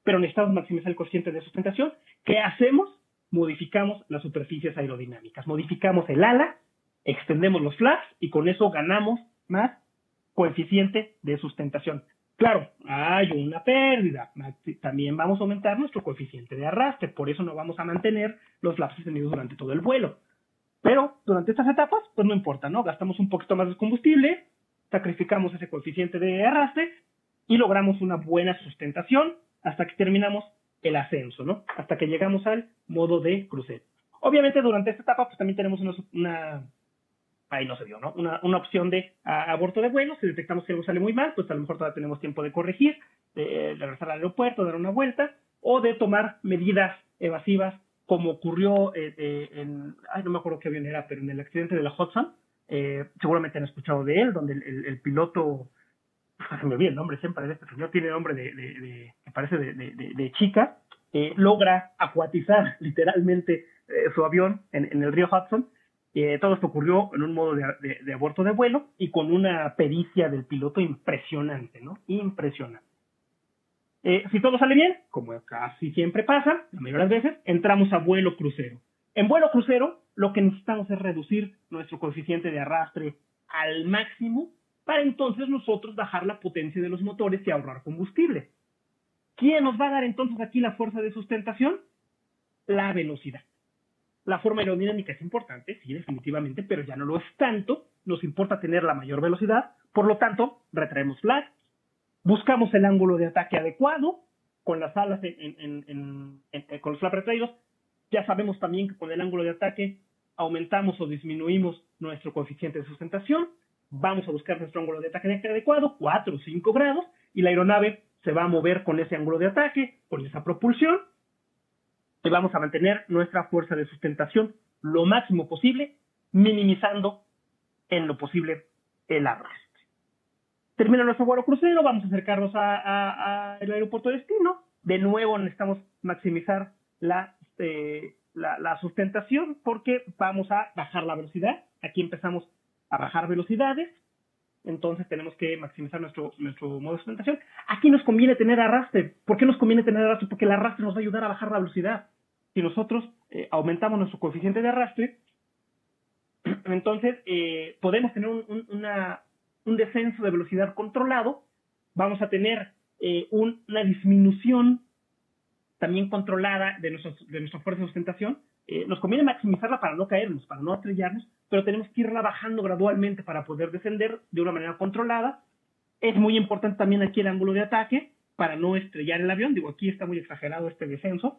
pero necesitamos maximizar el coeficiente de sustentación. ¿Qué hacemos? Modificamos las superficies aerodinámicas, modificamos el ala, extendemos los flaps y con eso ganamos más coeficiente de sustentación. Claro, hay una pérdida, también vamos a aumentar nuestro coeficiente de arrastre, por eso no vamos a mantener los flaps extendidos durante todo el vuelo. Pero durante estas etapas, pues no importa, ¿no? Gastamos un poquito más de combustible, sacrificamos ese coeficiente de arrastre y logramos una buena sustentación hasta que terminamos el ascenso, ¿no? Hasta que llegamos al modo de crucero. Obviamente durante esta etapa pues también tenemos ahí no se dio, ¿no? Una opción de aborto de vuelo. Si detectamos que algo sale muy mal, pues a lo mejor todavía tenemos tiempo de corregir, de regresar al aeropuerto, dar una vuelta, o de tomar medidas evasivas, como ocurrió no me acuerdo qué avión era, pero en el accidente de la Hudson, seguramente han escuchado de él, donde el piloto, se me olvida el nombre siempre de este señor, tiene nombre que parece de chica, logra acuatizar literalmente su avión en el río Hudson. Todo esto ocurrió en un modo de aborto de vuelo y con una pericia del piloto impresionante, ¿no? Impresionante. Si todo sale bien, como casi siempre pasa, la mayoría de las veces, entramos a vuelo crucero. En vuelo crucero, lo que necesitamos es reducir nuestro coeficiente de arrastre al máximo para entonces nosotros bajar la potencia de los motores y ahorrar combustible. ¿Quién nos va a dar entonces aquí la fuerza de sustentación? La velocidad. La forma aerodinámica es importante, sí, definitivamente, pero ya no lo es tanto. Nos importa tener la mayor velocidad, por lo tanto, retraemos flaps, buscamos el ángulo de ataque adecuado, con las alas con los flaps retraídos. Ya sabemos también que con el ángulo de ataque aumentamos o disminuimos nuestro coeficiente de sustentación. Vamos a buscar nuestro ángulo de ataque adecuado, 4 o 5 grados, y la aeronave se va a mover con ese ángulo de ataque, con esa propulsión, y vamos a mantener nuestra fuerza de sustentación lo máximo posible, minimizando en lo posible el arrastre. Termina nuestro vuelo crucero, vamos a acercarnos al aeropuerto de destino. De nuevo necesitamos maximizar la sustentación porque vamos a bajar la velocidad. Aquí empezamos a bajar velocidades, entonces tenemos que maximizar nuestro modo de sustentación. Aquí nos conviene tener arrastre. ¿Por qué nos conviene tener arrastre? Porque el arrastre nos va a ayudar a bajar la velocidad. Si nosotros aumentamos nuestro coeficiente de arrastre, entonces podemos tener un descenso de velocidad controlado, vamos a tener una disminución también controlada de nuestra fuerza de sustentación. Nos conviene maximizarla para no caernos, para no estrellarnos, pero tenemos que irla bajando gradualmente para poder descender de una manera controlada. Es muy importante también aquí el ángulo de ataque para no estrellar el avión. Digo, aquí está muy exagerado este descenso.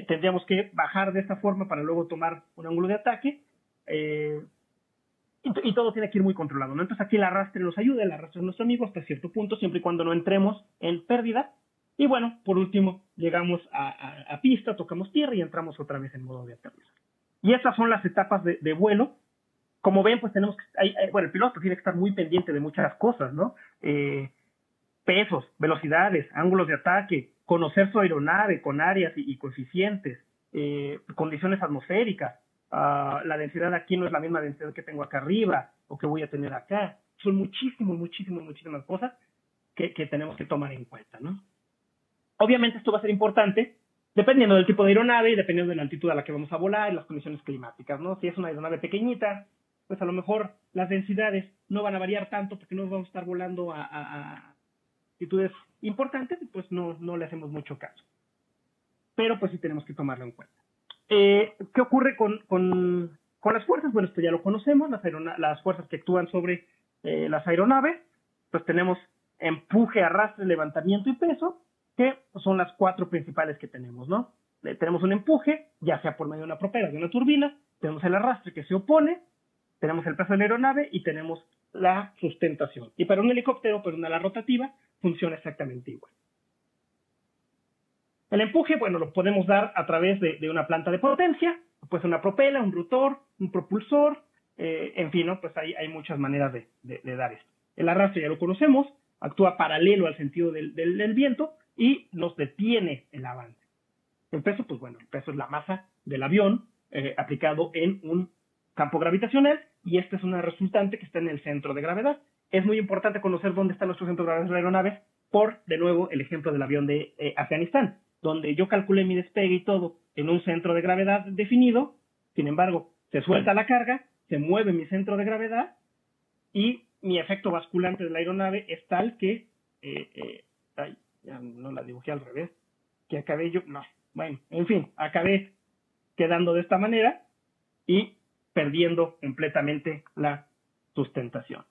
Tendríamos que bajar de esta forma para luego tomar un ángulo de ataque. Y todo tiene que ir muy controlado, ¿no? Entonces aquí el arrastre nos ayuda, el arrastre es nuestro amigo hasta cierto punto, siempre y cuando no entremos en pérdida. Y bueno, por último, llegamos a pista, tocamos tierra y entramos otra vez en modo de aterrizaje. Y estas son las etapas de vuelo. Como ven, pues tenemos el piloto tiene que estar muy pendiente de muchas cosas, ¿no? Pesos, velocidades, ángulos de ataque, conocer su aeronave con áreas y coeficientes, condiciones atmosféricas. La densidad aquí no es la misma densidad que tengo acá arriba o que voy a tener acá. Son muchísimas cosas que tenemos que tomar en cuenta, ¿no? Obviamente esto va a ser importante dependiendo del tipo de aeronave y dependiendo de la altitud a la que vamos a volar y las condiciones climáticas, ¿no? Si es una aeronave pequeñita, pues a lo mejor las densidades no van a variar tanto porque no vamos a estar volando a altitudes importantes y pues no le hacemos mucho caso. Pero pues sí tenemos que tomarlo en cuenta. ¿Qué ocurre con las fuerzas? Bueno, esto ya lo conocemos, las fuerzas que actúan sobre las aeronaves. Pues tenemos empuje, arrastre, levantamiento y peso, que son las 4 principales que tenemos, ¿no? Tenemos un empuje, ya sea por medio de una propela o de una turbina, tenemos el arrastre que se opone, tenemos el peso de la aeronave y tenemos la sustentación. Y para un helicóptero, para una ala rotativa, funciona exactamente igual. El empuje, bueno, lo podemos dar a través de una planta de potencia, pues una propela, un rotor, un propulsor, en fin, ¿no? Pues hay muchas maneras de dar esto. El arrastre ya lo conocemos, actúa paralelo al sentido del viento y nos detiene el avance. El peso, pues bueno, el peso es la masa del avión aplicado en un campo gravitacional y esta es una resultante que está en el centro de gravedad. Es muy importante conocer dónde está nuestro centro de gravedad de la aeronave por, de nuevo, el ejemplo del avión de Afganistán, donde yo calculé mi despegue y todo en un centro de gravedad definido. Sin embargo, se suelta la carga, se mueve mi centro de gravedad y mi efecto basculante de la aeronave es tal que ay, ya no la dibujé al revés, que acabé yo, no, bueno, en fin, acabé quedando de esta manera y perdiendo completamente la sustentación.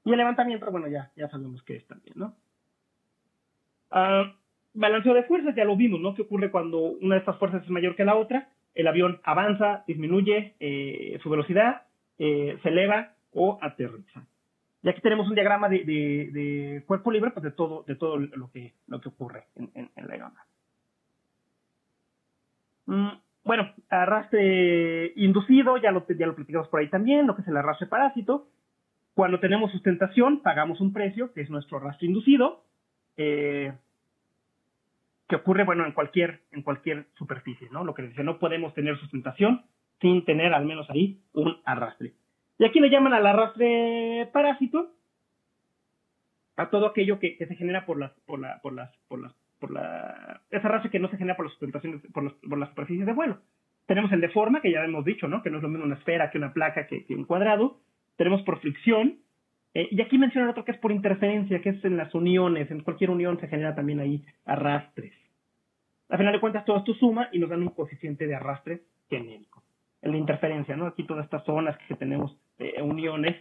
Y el levantamiento, bueno, ya sabemos qué es también, ¿no? Balanceo de fuerzas, ya lo vimos, ¿no? ¿Qué ocurre cuando una de estas fuerzas es mayor que la otra? El avión avanza, disminuye su velocidad, se eleva o aterriza. Y aquí tenemos un diagrama de cuerpo libre, pues de todo lo que ocurre en la aeronave. Bueno, arrastre inducido, ya lo platicamos por ahí también, lo que es el arrastre parásito. Cuando tenemos sustentación, pagamos un precio, que es nuestro arrastre inducido, que ocurre, bueno, en cualquier superficie, ¿no? Lo que dice, no podemos tener sustentación sin tener al menos ahí un arrastre. Y aquí le llaman al arrastre parásito a todo aquello que se genera por esa arrastre que no se genera por las sustentaciones, por las superficies de vuelo. Tenemos el de forma, que ya hemos dicho, ¿no? Que no es lo mismo una esfera que una placa que un cuadrado. Tenemos por fricción. Y aquí mencionan otro que es por interferencia, que es en las uniones. En cualquier unión se genera también ahí arrastres. Al final de cuentas, todo esto suma y nos dan un coeficiente de arrastre genérico. El de interferencia, ¿no? Aquí todas estas zonas que tenemos uniones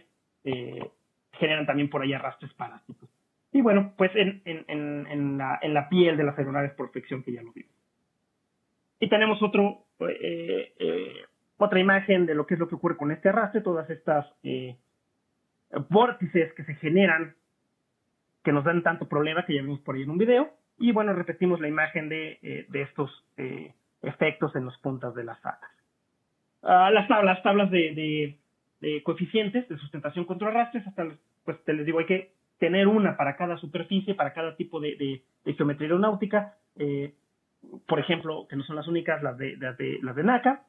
generan también por ahí arrastres parásitos. Y bueno, pues en la piel de las aeronaves por fricción, que ya lo vimos. Y tenemos otra imagen de lo que es lo que ocurre con este arrastre, todas estas vórtices que se generan, que nos dan tanto problema, que ya vimos por ahí en un video. Y bueno, repetimos la imagen de estos efectos en las puntas de las alas. Las tablas de coeficientes de sustentación contra arrastres, hasta pues te les digo, hay que tener una para cada superficie, para cada tipo de geometría aeronáutica, por ejemplo, que no son las únicas, las de NACA.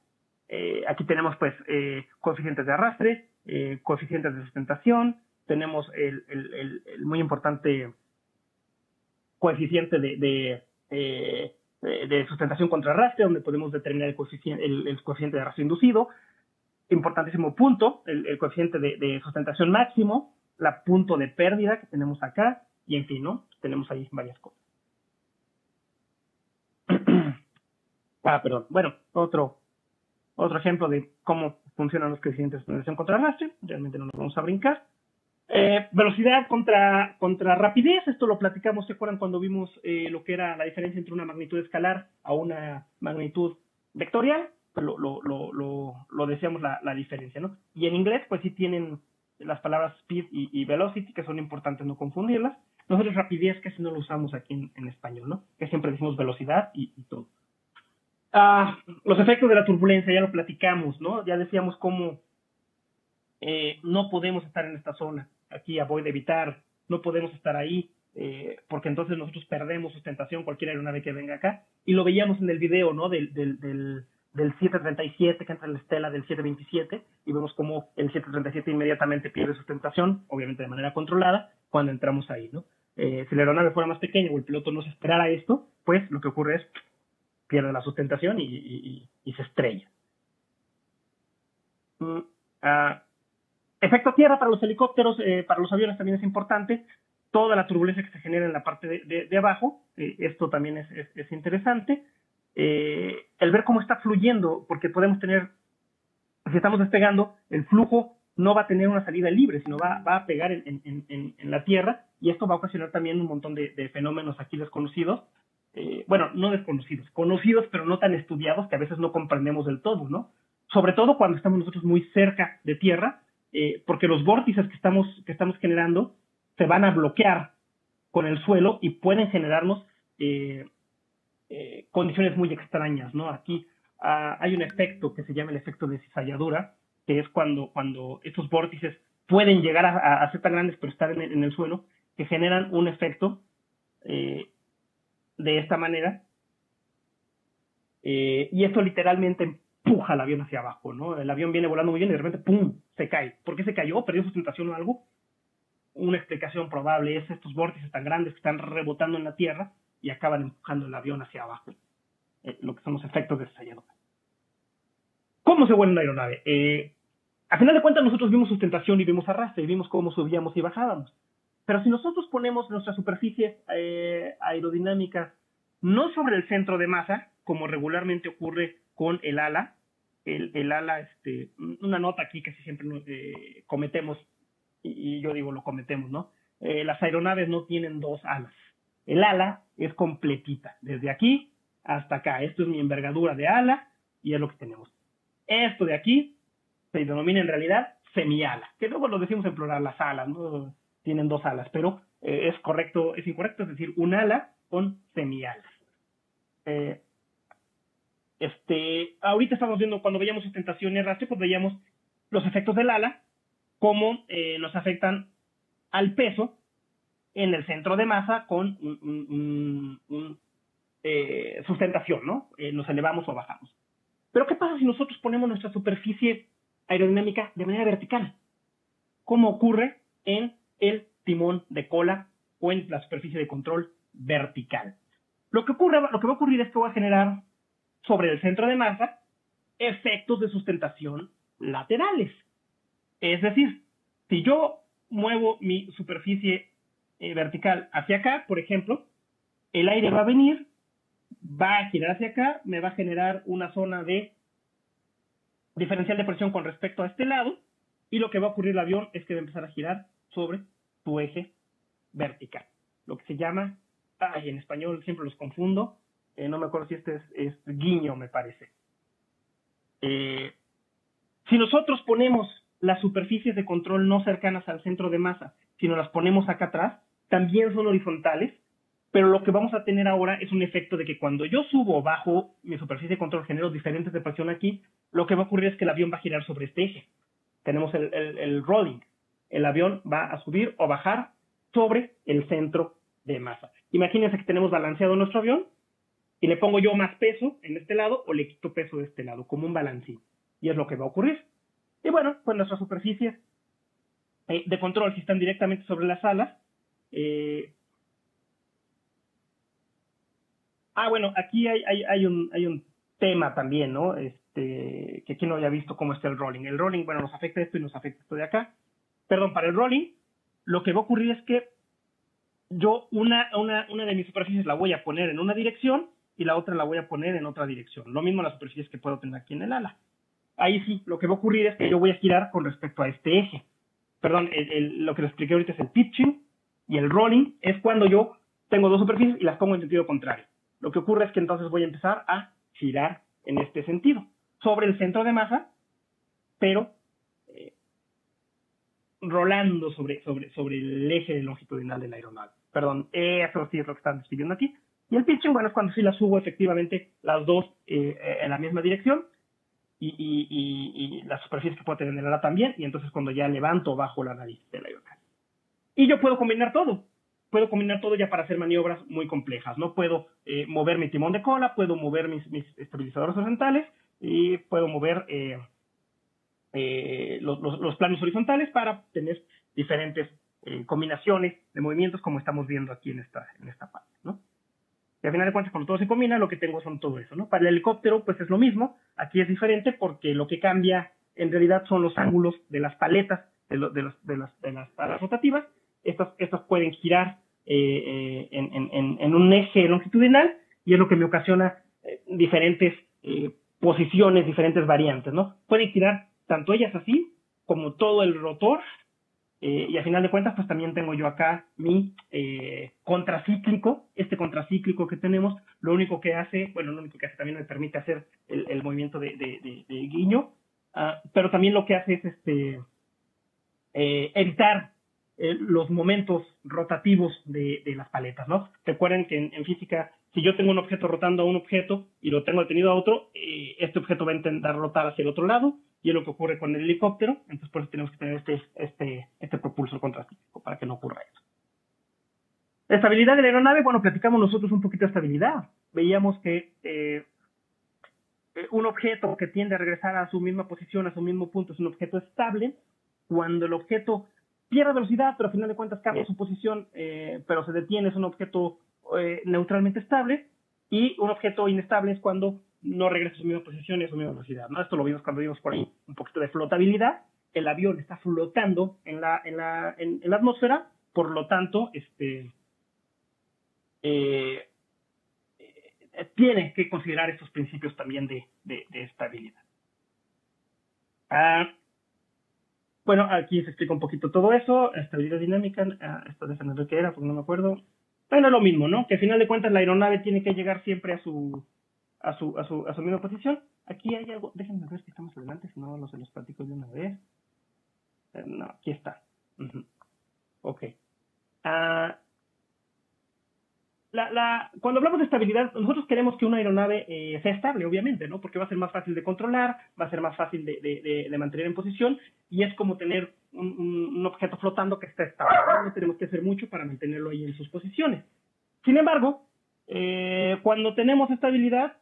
Aquí tenemos pues coeficientes de arrastre, coeficientes de sustentación, tenemos el muy importante coeficiente de sustentación contra arrastre, donde podemos determinar el coeficiente de arrastre inducido. Importantísimo punto, el coeficiente de sustentación máximo, la punto de pérdida que tenemos acá, y en fin, ¿no? Tenemos ahí varias cosas. Perdón. Bueno, otro ejemplo de cómo funcionan los coeficientes de sustentación contra arrastre. Realmente no nos vamos a brincar. Velocidad contra rapidez, esto lo platicamos, ¿se acuerdan cuando vimos lo que era la diferencia entre una magnitud escalar a una magnitud vectorial? Pues lo decíamos la diferencia, ¿no? Y en inglés, pues sí tienen las palabras speed y velocity, que son importantes no confundirlas. Nosotros rapidez casi no lo usamos aquí en español, ¿no? Que siempre decimos velocidad y todo. Los efectos de la turbulencia, ya lo platicamos, ¿no? Ya decíamos cómo no podemos estar en esta zona, aquí voy a evitar, no podemos estar ahí, porque entonces nosotros perdemos sustentación, cualquier aeronave que venga acá, y lo veíamos en el video, ¿no? Del 737 que entra en la estela del 727, y vemos cómo el 737 inmediatamente pierde sustentación, obviamente de manera controlada, cuando entramos ahí, ¿no? Si la aeronave fuera más pequeña o el piloto no se esperara esto, pues lo que ocurre es pierde la sustentación y se estrella. Efecto tierra para los helicópteros, para los aviones también es importante. Toda la turbulencia que se genera en la parte de abajo, esto también es interesante. El ver cómo está fluyendo, porque podemos tener, si estamos despegando, el flujo no va a tener una salida libre, sino va a pegar en la tierra, y esto va a ocasionar también un montón de fenómenos aquí desconocidos. Bueno, no desconocidos, conocidos, pero no tan estudiados, que a veces no comprendemos del todo, ¿no? Sobre todo cuando estamos nosotros muy cerca de tierra, porque los vórtices que estamos generando se van a bloquear con el suelo y pueden generarnos condiciones muy extrañas, ¿no? Aquí hay un efecto que se llama el efecto de cizalladura, que es cuando estos vórtices pueden llegar a ser tan grandes pero estar en el suelo, que generan un efecto de esta manera, y esto literalmente empuja el avión hacia abajo, ¿no? El avión viene volando muy bien y de repente, ¡pum!, se cae. ¿Por qué se cayó? ¿Perdió sustentación o algo? Una explicación probable es estos vórtices tan grandes que están rebotando en la Tierra y acaban empujando el avión hacia abajo, lo que son los efectos de destellado. ¿Cómo se vuela una aeronave? A final de cuentas nosotros vimos sustentación y vimos arrastre y vimos cómo subíamos y bajábamos. Pero si nosotros ponemos nuestras superficies aerodinámicas no sobre el centro de masa, como regularmente ocurre con el ala, el ala, una nota aquí que casi siempre cometemos, y yo digo lo cometemos, ¿no? Las aeronaves no tienen dos alas. El ala es completita, desde aquí hasta acá. Esto es mi envergadura de ala y es lo que tenemos. Esto de aquí se denomina en realidad semiala, que luego lo decimos en plural, las alas, ¿no? Tienen dos alas, pero es incorrecto, es decir, un ala con semialas. Ahorita estamos viendo, cuando veíamos sustentación y arrastre, pues veíamos los efectos del ala, cómo nos afectan al peso en el centro de masa con sustentación, ¿no? Nos elevamos o bajamos. Pero ¿qué pasa si nosotros ponemos nuestra superficie aerodinámica de manera vertical? ¿Cómo ocurre en el timón de cola o en la superficie de control vertical? Lo que va a ocurrir es que voy a generar sobre el centro de masa efectos de sustentación laterales. Es decir, si yo muevo mi superficie vertical hacia acá, por ejemplo, el aire va a venir, va a girar hacia acá, me va a generar una zona de diferencial de presión con respecto a este lado, y lo que va a ocurrir el avión es que va a empezar a girar sobre su eje vertical. Lo que se llama, en español siempre los confundo, no me acuerdo si es guiño, me parece. Si nosotros ponemos las superficies de control no cercanas al centro de masa, sino las ponemos acá atrás, también son horizontales, pero lo que vamos a tener ahora es un efecto de que cuando yo subo o bajo mi superficie de control, genero diferentes de presión aquí, lo que va a ocurrir es que el avión va a girar sobre este eje. Tenemos el rolling. El avión va a subir o bajar sobre el centro de masa. Imagínense que tenemos balanceado nuestro avión y le pongo yo más peso en este lado o le quito peso de este lado, como un balancín. Y es lo que va a ocurrir. Y bueno, pues nuestras superficies de control, si están directamente sobre las alas, bueno, aquí hay un tema también, ¿no? Que aquí no había visto cómo está el rolling. El rolling, bueno, nos afecta esto y nos afecta esto de acá. Perdón, para el rolling, lo que va a ocurrir es que yo una de mis superficies la voy a poner en una dirección y la otra la voy a poner en otra dirección. Lo mismo las superficies que puedo tener aquí en el ala. Ahí sí, lo que va a ocurrir es que yo voy a girar con respecto a este eje. Perdón, lo que les expliqué ahorita es el pitching, y el rolling es cuando yo tengo dos superficies y las pongo en sentido contrario. Lo que ocurre es que entonces voy a empezar a girar en este sentido, sobre el centro de masa, pero rolando sobre el eje longitudinal de la aeronave. Perdón, eso sí es lo que están describiendo aquí. Y el pitching, bueno, es cuando sí las subo efectivamente las dos en la misma dirección, y las superficies que puedo tener en el ala también, y entonces cuando ya levanto o bajo la nariz de la aeronave. Y yo puedo combinar todo. Puedo combinar todo ya para hacer maniobras muy complejas, ¿no? Puedo mover mi timón de cola, puedo mover mis estabilizadores horizontales, y puedo mover los planos horizontales para tener diferentes combinaciones de movimientos, como estamos viendo aquí en esta parte, ¿no? Y al final de cuentas, cuando todo se combina, lo que tengo son todo eso, ¿no? Para el helicóptero, pues es lo mismo. Aquí es diferente porque lo que cambia en realidad son los ángulos de las paletas de las palas rotativas. Estas pueden girar en un eje longitudinal, y es lo que me ocasiona diferentes posiciones, diferentes variantes, ¿no? Pueden girar tanto ellas así como todo el rotor. Y al final de cuentas, pues también tengo yo acá mi contracíclico. Este contracíclico que tenemos, lo único que hace también me permite hacer el movimiento de guiño, pero también lo que hace es evitar los momentos rotativos de las paletas, ¿no? Recuerden que en física, si yo tengo un objeto rotando a un objeto y lo tengo detenido a otro, este objeto va a intentar rotar hacia el otro lado, y es lo que ocurre con el helicóptero. Entonces por eso tenemos que tener este propulsor contracíclico para que no ocurra eso. La estabilidad de la aeronave, bueno, platicamos nosotros un poquito de estabilidad. Veíamos que un objeto que tiende a regresar a su misma posición, a su mismo punto, es un objeto estable. Cuando el objeto pierde velocidad, pero al final de cuentas cambia su posición, pero se detiene, es un objeto neutralmente estable. Y un objeto inestable es cuando no regresa a su misma posición y a su misma velocidad, ¿no? Esto lo vimos cuando vimos por ahí un poquito de flotabilidad. El avión está flotando en la atmósfera, por lo tanto, tiene que considerar estos principios también de estabilidad. Bueno, aquí se explica un poquito todo eso, estabilidad dinámica, esto de ver qué era, porque no me acuerdo. Bueno, es lo mismo, ¿no? Que al final de cuentas la aeronave tiene que llegar siempre a su misma posición. Aquí hay algo, déjenme ver si estamos adelante, si no se los platico de una vez. No, aquí está. Ok. Cuando hablamos de estabilidad, nosotros queremos que una aeronave sea estable, obviamente, ¿no? Porque va a ser más fácil de controlar, va a ser más fácil de mantener en posición, y es como tener un objeto flotando que está estable, ¿no? No tenemos que hacer mucho para mantenerlo ahí en sus posiciones. Sin embargo, cuando tenemos estabilidad,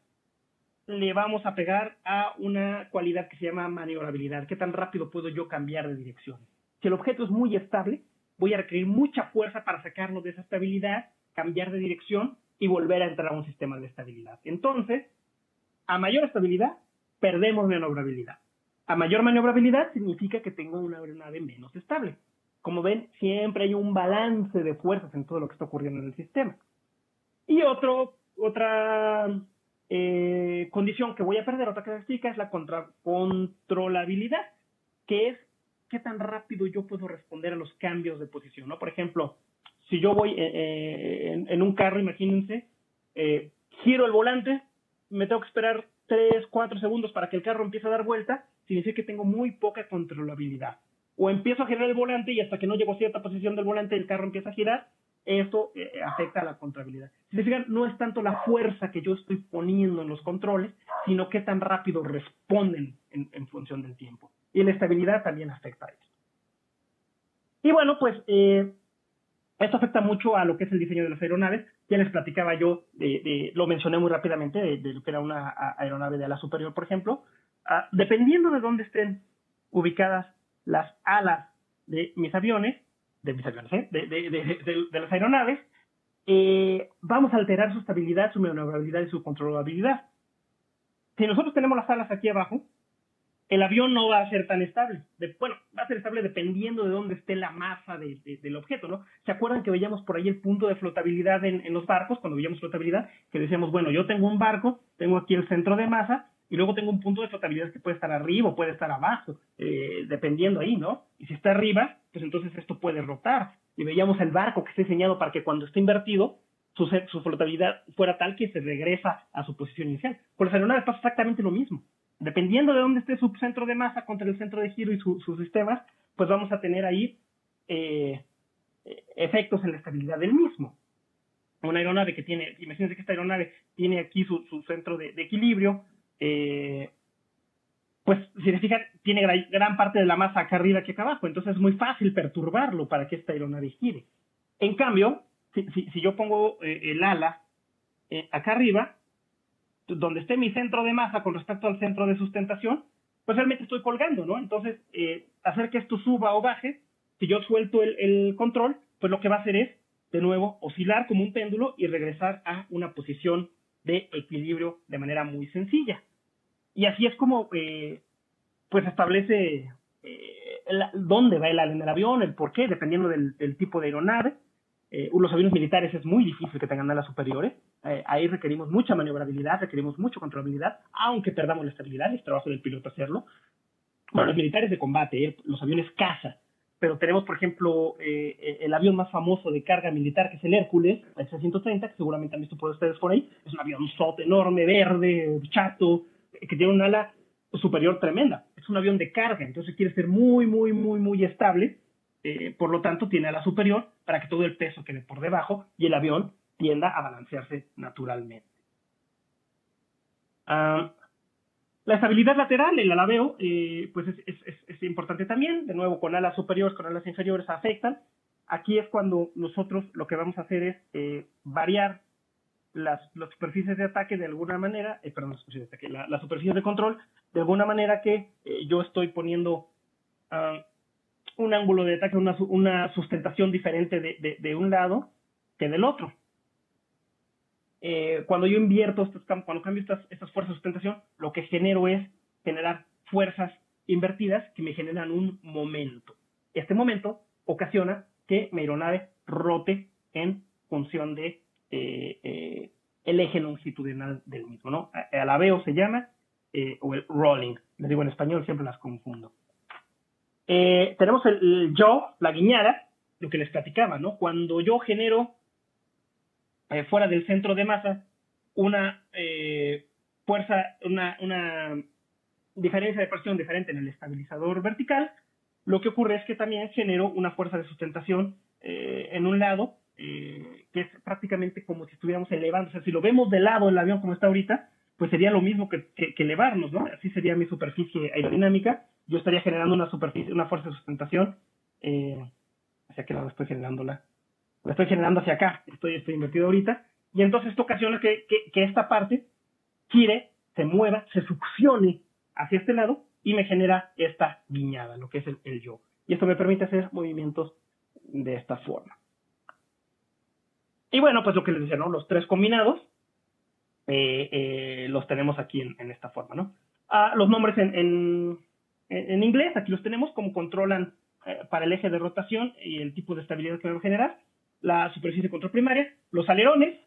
le vamos a pegar a una cualidad que se llama maniobrabilidad. ¿Qué tan rápido puedo yo cambiar de dirección? Si el objeto es muy estable, voy a requerir mucha fuerza para sacarlo de esa estabilidad, cambiar de dirección y volver a entrar a un sistema de estabilidad. Entonces, a mayor estabilidad, perdemos maniobrabilidad. A mayor maniobrabilidad significa que tengo una aeronave menos estable. Como ven, siempre hay un balance de fuerzas en todo lo que está ocurriendo en el sistema. Y otra condición que voy a perder, otra característica, es la controlabilidad, que es qué tan rápido yo puedo responder a los cambios de posición, ¿no? Por ejemplo, si yo voy en un carro, imagínense, giro el volante, me tengo que esperar 3, 4 segundos para que el carro empiece a dar vuelta, significa que tengo muy poca controlabilidad. O empiezo a girar el volante y hasta que no llego a cierta posición del volante el carro empieza a girar, esto afecta a la controlabilidad. Si se fijan, no es tanto la fuerza que yo estoy poniendo en los controles, sino qué tan rápido responden en función del tiempo. Y la estabilidad también afecta a esto. Y bueno, pues esto afecta mucho a lo que es el diseño de las aeronaves. Ya les platicaba yo, lo mencioné muy rápidamente, de lo que era una aeronave de ala superior, por ejemplo. Dependiendo de dónde estén ubicadas las alas de mis aviones, de las aeronaves, vamos a alterar su estabilidad, su maniobrabilidad y su controlabilidad. Si nosotros tenemos las alas aquí abajo, el avión no va a ser tan estable. Bueno, va a ser estable dependiendo de dónde esté la masa del objeto, ¿no? ¿Se acuerdan que veíamos por ahí el punto de flotabilidad en los barcos? Cuando veíamos flotabilidad, que decíamos, bueno, yo tengo un barco, tengo aquí el centro de masa, y luego tengo un punto de flotabilidad que puede estar arriba o puede estar abajo, dependiendo ahí, ¿no? Y si está arriba, pues entonces esto puede rotar. Y veíamos el barco que está diseñado para que cuando esté invertido, su flotabilidad fuera tal que se regresa a su posición inicial. Con las aeronaves pasa exactamente lo mismo. Dependiendo de dónde esté su centro de masa contra el centro de giro y sus sistemas, pues vamos a tener ahí efectos en la estabilidad del mismo. Una aeronave que tiene, imagínense que esta aeronave tiene aquí su centro de equilibrio, pues si se fijan, tiene gran parte de la masa acá arriba que acá abajo, entonces es muy fácil perturbarlo para que esta aeronave gire. En cambio, si yo pongo el ala acá arriba, donde esté mi centro de masa con respecto al centro de sustentación, pues realmente estoy colgando, ¿no? Entonces, hacer que esto suba o baje, si yo suelto el control, pues lo que va a hacer es, de nuevo, oscilar como un péndulo y regresar a una posición de equilibrio de manera muy sencilla. Y así es como, pues, establece dónde va el ala en el avión, el por qué, dependiendo del tipo de aeronave. Los aviones militares es muy difícil que tengan alas superiores. Ahí requerimos mucha maniobrabilidad, requerimos mucha controlabilidad, aunque perdamos la estabilidad, es trabajo del piloto hacerlo. Bueno, los militares de combate, los aviones caza, pero tenemos, por ejemplo, el avión más famoso de carga militar, que es el Hércules, el C-130, que seguramente han visto por ustedes por ahí. Es un avión enorme, verde, chato, que tiene un ala superior tremenda. Es un avión de carga, entonces quiere ser muy, muy, muy, muy estable. Por lo tanto, tiene ala superior para que todo el peso quede por debajo y el avión tienda a balancearse naturalmente. La estabilidad lateral, el alabeo, pues es importante también. De nuevo, con alas superiores, con alas inferiores afectan. Aquí es cuando nosotros lo que vamos a hacer es variar las superficies de ataque de alguna manera, perdón, las superficies de ataque, las superficies de control, de alguna manera que yo estoy poniendo un ángulo de ataque, una sustentación diferente de un lado que del otro. Cuando yo invierto estos campos, cuando cambio estas fuerzas de sustentación, lo que genero es generar fuerzas invertidas que me generan un momento. Este momento ocasiona que mi aeronave rote en función de el eje longitudinal del mismo, ¿no? Alabeo se llama, o el rolling. Les digo en español, siempre las confundo. Tenemos el yaw, la guiñada, lo que les platicaba, ¿no? Cuando yo genero fuera del centro de masa una fuerza, una diferencia de presión diferente en el estabilizador vertical, lo que ocurre es que también genero una fuerza de sustentación en un lado, que es prácticamente como si estuviéramos elevando. O sea, si lo vemos de lado el avión como está ahorita, pues sería lo mismo que elevarnos, ¿no? Así sería mi superficie aerodinámica. Yo estaría generando una fuerza de sustentación. ¿Hacia qué lado estoy generándola? La estoy generando hacia acá. Estoy invertido ahorita. Y entonces esto ocasiona que esta parte gire, se mueva, se succione hacia este lado y me genera esta guiñada, lo que es el yaw. Y esto me permite hacer movimientos de esta forma. Y bueno, pues lo que les decía, ¿no? Los tres combinados los tenemos aquí en esta forma, ¿no? Los nombres en inglés, aquí los tenemos, como controlan para el eje de rotación y el tipo de estabilidad que me va a generar. La superficie de control primaria, los alerones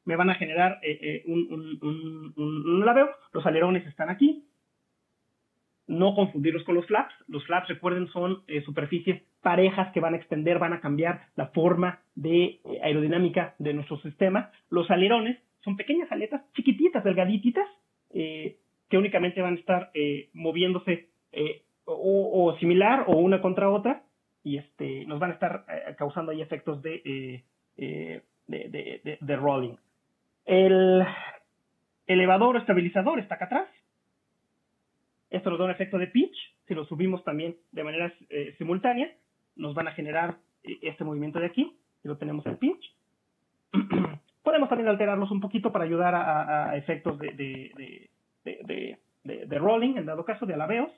me van a generar un alabeo. Los alerones están aquí. No confundirlos con los flaps. Los flaps, recuerden, son superficies parejas que van a extender, van a cambiar la forma de aerodinámica de nuestro sistema. Los alerones son pequeñas aletas chiquititas, delgadititas, que únicamente van a estar moviéndose o similar o una contra otra, y nos van a estar causando ahí efectos de rolling. El elevador o estabilizador está acá atrás. Esto nos da un efecto de pitch. Si lo subimos también de manera simultánea, nos van a generar este movimiento de aquí. Si lo tenemos en pitch. Podemos también alterarlos un poquito para ayudar a efectos de rolling, en dado caso, de alabeos.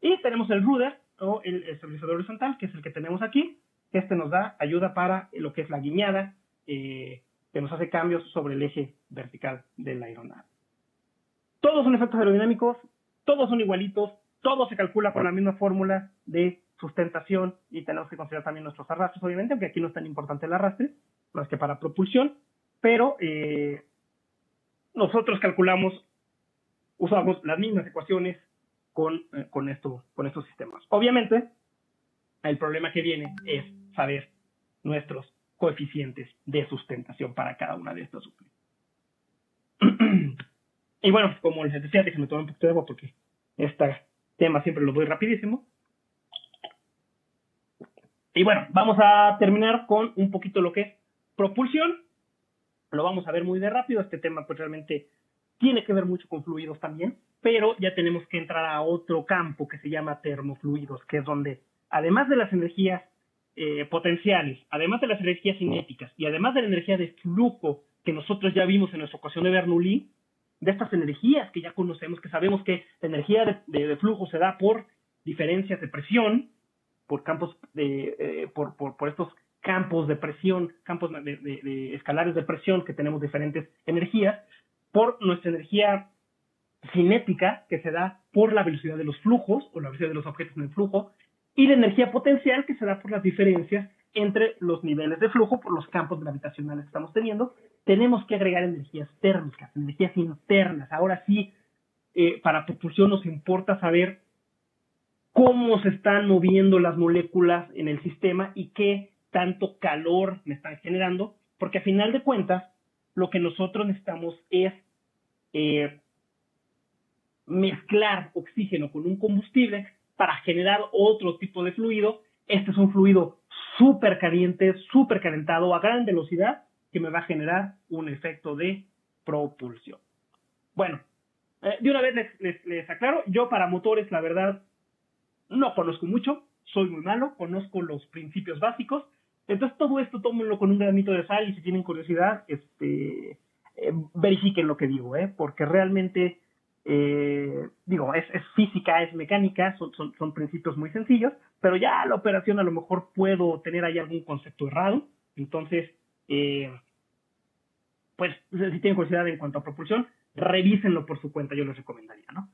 Y tenemos el rudder o el estabilizador horizontal, que es el que tenemos aquí. Este nos da ayuda para lo que es la guiñada, que nos hace cambios sobre el eje vertical de la aeronave. Todos son efectos aerodinámicos, todos son igualitos, todo se calcula con la misma fórmula de sustentación, y tenemos que considerar también nuestros arrastres, obviamente, aunque aquí no es tan importante el arrastre, más que para propulsión, pero nosotros usamos las mismas ecuaciones con estos sistemas. Obviamente, el problema que viene es saber nuestros coeficientes de sustentación para cada una de estas suplentes. Y bueno, como les decía, déjenme tomar un poquito de agua porque este tema siempre lo doy rapidísimo. Y bueno, vamos a terminar con un poquito lo que es propulsión. Lo vamos a ver muy de rápido. Este tema pues realmente tiene que ver mucho con fluidos también, pero ya tenemos que entrar a otro campo que se llama termofluidos, que es donde, además de las energías potenciales, además de las energías cinéticas y además de la energía de flujo que nosotros ya vimos en nuestra ecuación de Bernoulli, de estas energías que ya conocemos, que sabemos que la energía de flujo se da por diferencias de presión, por campos por estos campos de presión, campos de escalares de presión, que tenemos diferentes energías, por nuestra energía cinética, que se da por la velocidad de los flujos o la velocidad de los objetos en el flujo, y la energía potencial, que se da por las diferencias entre los niveles de flujo, por los campos gravitacionales que estamos teniendo. Tenemos que agregar energías térmicas, energías internas. Ahora sí, para propulsión nos importa saber cómo se están moviendo las moléculas en el sistema y qué tanto calor me están generando, porque a final de cuentas, lo que nosotros necesitamos es mezclar oxígeno con un combustible para generar otro tipo de fluido. Este es un fluido súper caliente, súper calentado a gran velocidad, que me va a generar un efecto de propulsión. Bueno, de una vez les aclaro, yo para motores, la verdad, no conozco mucho, soy muy malo, conozco los principios básicos. Entonces todo esto tómenlo con un granito de sal, y si tienen curiosidad, verifiquen lo que digo, porque realmente, digo, es física, es mecánica, son principios muy sencillos, pero ya la operación a lo mejor puedo tener ahí algún concepto errado. Entonces, pues si tienen curiosidad en cuanto a propulsión, revísenlo por su cuenta, yo les recomendaría, ¿no?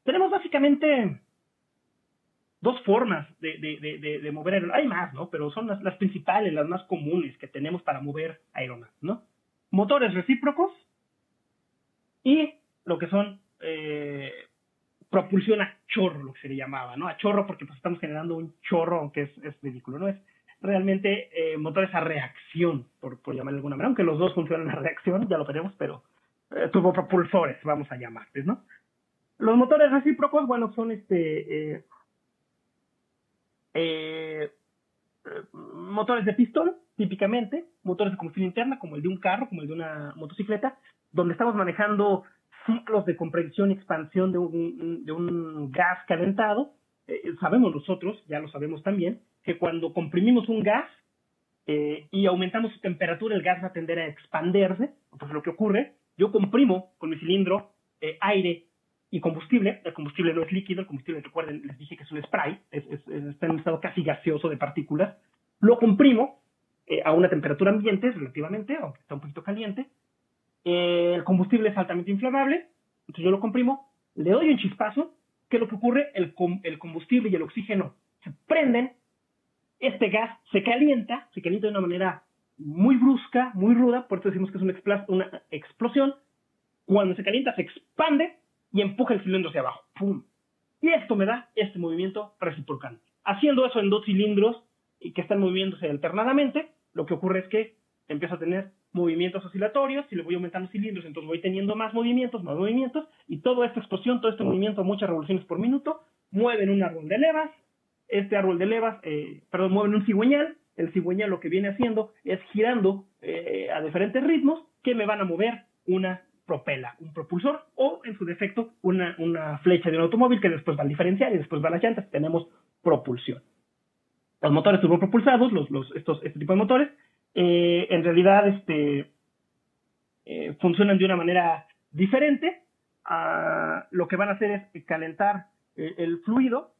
Tenemos básicamente dos formas de mover aeronaves. Hay más, ¿no? Pero son las principales, las más comunes que tenemos para mover aeronaves, ¿no? Motores recíprocos y lo que son propulsión a chorro, lo que se le llamaba, ¿no? A chorro porque pues estamos generando un chorro, aunque es ridículo, ¿no? Es realmente motores a reacción, por llamarlo de alguna manera, aunque los dos funcionan a reacción, ya lo veremos, pero turbopropulsores, vamos a llamarles, ¿no? Los motores recíprocos, bueno, son motores de pistón, típicamente, motores de combustión interna, como el de un carro, como el de una motocicleta, donde estamos manejando ciclos de compresión y expansión de un gas calentado. Sabemos nosotros, ya lo sabemos también, que cuando comprimimos un gas y aumentamos su temperatura, el gas va a tender a expandirse. Entonces lo que ocurre, yo comprimo con mi cilindro aire y combustible. El combustible no es líquido, el combustible, recuerden, les dije que es un spray, está en un estado casi gaseoso de partículas. Lo comprimo a una temperatura ambiente relativamente, aunque está un poquito caliente. El combustible es altamente inflamable, entonces yo lo comprimo, le doy un chispazo. ¿Qué es lo que ocurre? El combustible y el oxígeno se prenden, este gas se calienta de una manera muy brusca, muy ruda, por eso decimos que es una explosión. Cuando se calienta se expande y empuja el cilindro hacia abajo. ¡Pum! Y esto me da este movimiento reciprocal. Haciendo eso en dos cilindros y que están moviéndose alternadamente, lo que ocurre es que empiezo a tener movimientos oscilatorios. Si le voy aumentando cilindros, entonces voy teniendo más movimientos, y toda esta explosión, todo este movimiento a muchas revoluciones por minuto, mueven un árbol de levas. Este árbol de levas, mueven un cigüeñal. El cigüeñal lo que viene haciendo es girando a diferentes ritmos que me van a mover una propela, un propulsor, o en su defecto una flecha de un automóvil que después va al diferencial y después va a las llantas. Tenemos propulsión. Los motores turbopropulsados, este tipo de motores, en realidad funcionan de una manera diferente. Lo que van a hacer es calentar el fluido,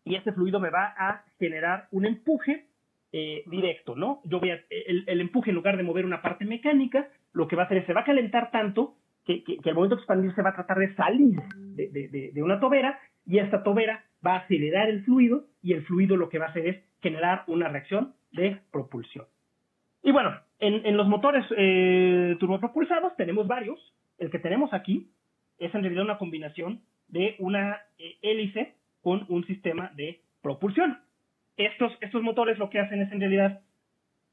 y este fluido me va a generar un empuje directo, ¿no? El empuje, en lugar de mover una parte mecánica, lo que va a hacer es se va a calentar tanto que al momento de expandirse va a tratar de salir de una tobera, y esta tobera va a acelerar el fluido, y el fluido lo que va a hacer es generar una reacción de propulsión. Y bueno, en los motores turbopropulsados tenemos varios. El que tenemos aquí es en realidad una combinación de una hélice con un sistema de propulsión. Estos motores lo que hacen es en realidad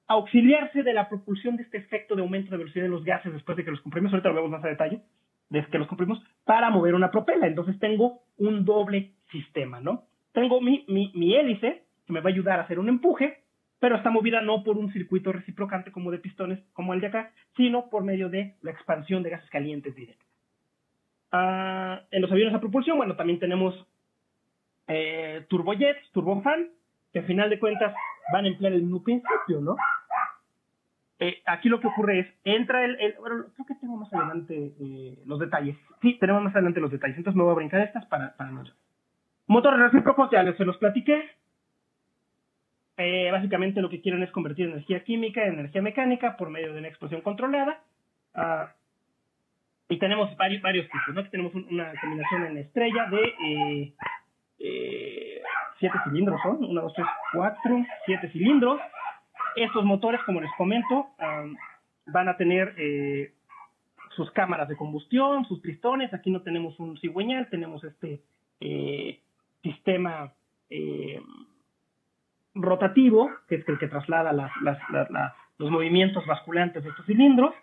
auxiliarse de la propulsión de este efecto de aumento de velocidad de los gases después de que los comprimimos. Ahorita lo vemos más a detalle, desde que los comprimimos, para mover una propela. Entonces tengo un doble sistema, ¿no? Tengo mi hélice, que me va a ayudar a hacer un empuje, pero está movida no por un circuito reciprocante como de pistones, como el de acá, sino por medio de la expansión de gases calientes directos. En los aviones a propulsión, bueno, también tenemos turbojets, turbofan, que al final de cuentas van a emplear el mismo principio, ¿no? Aquí lo que ocurre es, entra bueno, creo que tengo más adelante los detalles. Sí, tenemos más adelante los detalles, entonces me voy a brincar estas para no. Motores recíprocos, ya se los platiqué. Básicamente lo que quieren es convertir energía química en energía mecánica por medio de una explosión controlada. Y tenemos varios tipos, ¿no? Aquí tenemos una combinación en estrella de 7 cilindros, ¿son? 1, 2, 3, 4, 7 cilindros. Estos motores, como les comento, van a tener sus cámaras de combustión, sus pistones. Aquí no tenemos un cigüeñal, tenemos este sistema rotativo, que es el que traslada los movimientos basculantes de estos cilindros.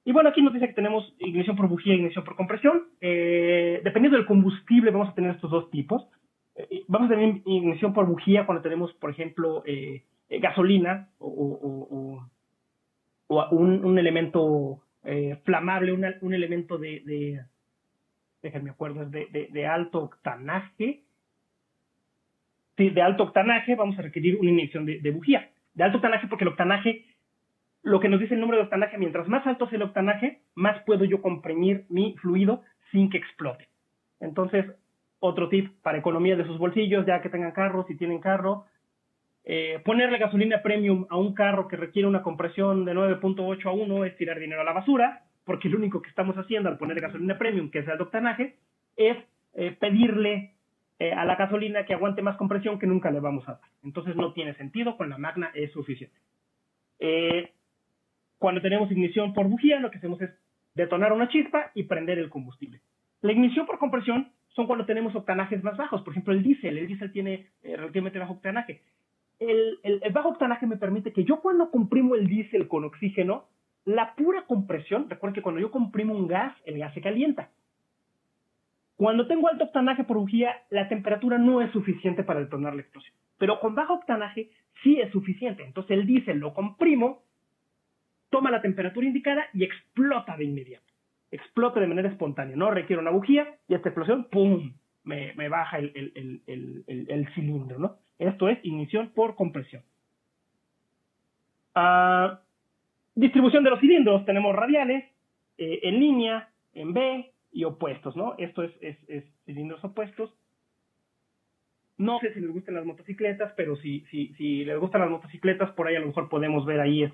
Y bueno, aquí nos dice que tenemos ignición por bujía e ignición por compresión. Dependiendo del combustible, vamos a tener estos dos tipos. Vamos a tener ignición por bujía cuando tenemos, por ejemplo, gasolina o un elemento flamable, un elemento déjenme acuerdo, de alto octanaje. Sí, de alto octanaje vamos a requerir una inyección de bujía. De alto octanaje porque el octanaje lo que nos dice el número de octanaje, mientras más alto sea el octanaje, más puedo yo comprimir mi fluido sin que explote. Entonces, otro tip para economía de sus bolsillos, ya que tengan carro, si tienen carro, ponerle gasolina premium a un carro que requiere una compresión de 9.8 a 1 es tirar dinero a la basura, porque lo único que estamos haciendo al poner gasolina premium, que es el octanaje, es pedirle a la gasolina que aguante más compresión que nunca le vamos a dar. Entonces no tiene sentido, con la Magna es suficiente. Cuando tenemos ignición por bujía, lo que hacemos es detonar una chispa y prender el combustible. La ignición por compresión son cuando tenemos octanajes más bajos. Por ejemplo, el diésel tiene relativamente bajo octanaje. El bajo octanaje me permite que yo cuando comprimo el diésel con oxígeno, la pura compresión, recuerden que cuando yo comprimo un gas, el gas se calienta. Cuando tengo alto octanaje por bujía, la temperatura no es suficiente para detonar la explosión. Pero con bajo octanaje sí es suficiente. Entonces el diésel lo comprimo, toma la temperatura indicada y explota de inmediato. Explota de manera espontánea. No requiere una bujía y esta explosión, ¡pum!, me baja el cilindro, ¿no? Esto es ignición por compresión. Distribución de los cilindros. Tenemos radiales, en línea, en B y opuestos, ¿no? Esto es cilindros opuestos. No sé si les gustan las motocicletas, pero si les gustan las motocicletas, por ahí a lo mejor podemos ver ahí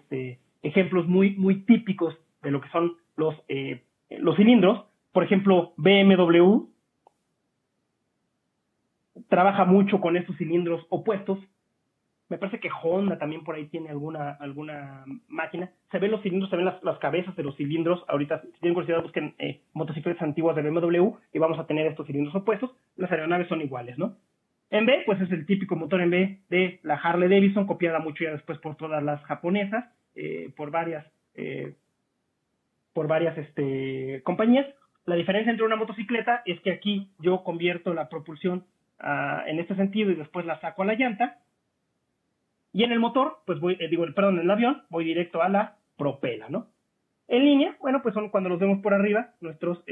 ejemplos muy típicos de lo que son los cilindros. Por ejemplo, BMW trabaja mucho con estos cilindros opuestos. Me parece que Honda también por ahí tiene alguna máquina. Se ven los cilindros, se ven las cabezas de los cilindros. Ahorita, si tienen curiosidad, busquen motocicletas antiguas de BMW y vamos a tener estos cilindros opuestos. Las aeronaves son iguales, ¿no? En B, pues es el típico motor en B de la Harley Davidson, copiada mucho ya después por todas las japonesas, por varias compañías. La diferencia entre una motocicleta es que aquí yo convierto la propulsión en este sentido y después la saco a la llanta. Y en el motor, pues en el avión, voy directo a la propela, ¿no? En línea, bueno, pues son cuando los vemos por arriba, nuestros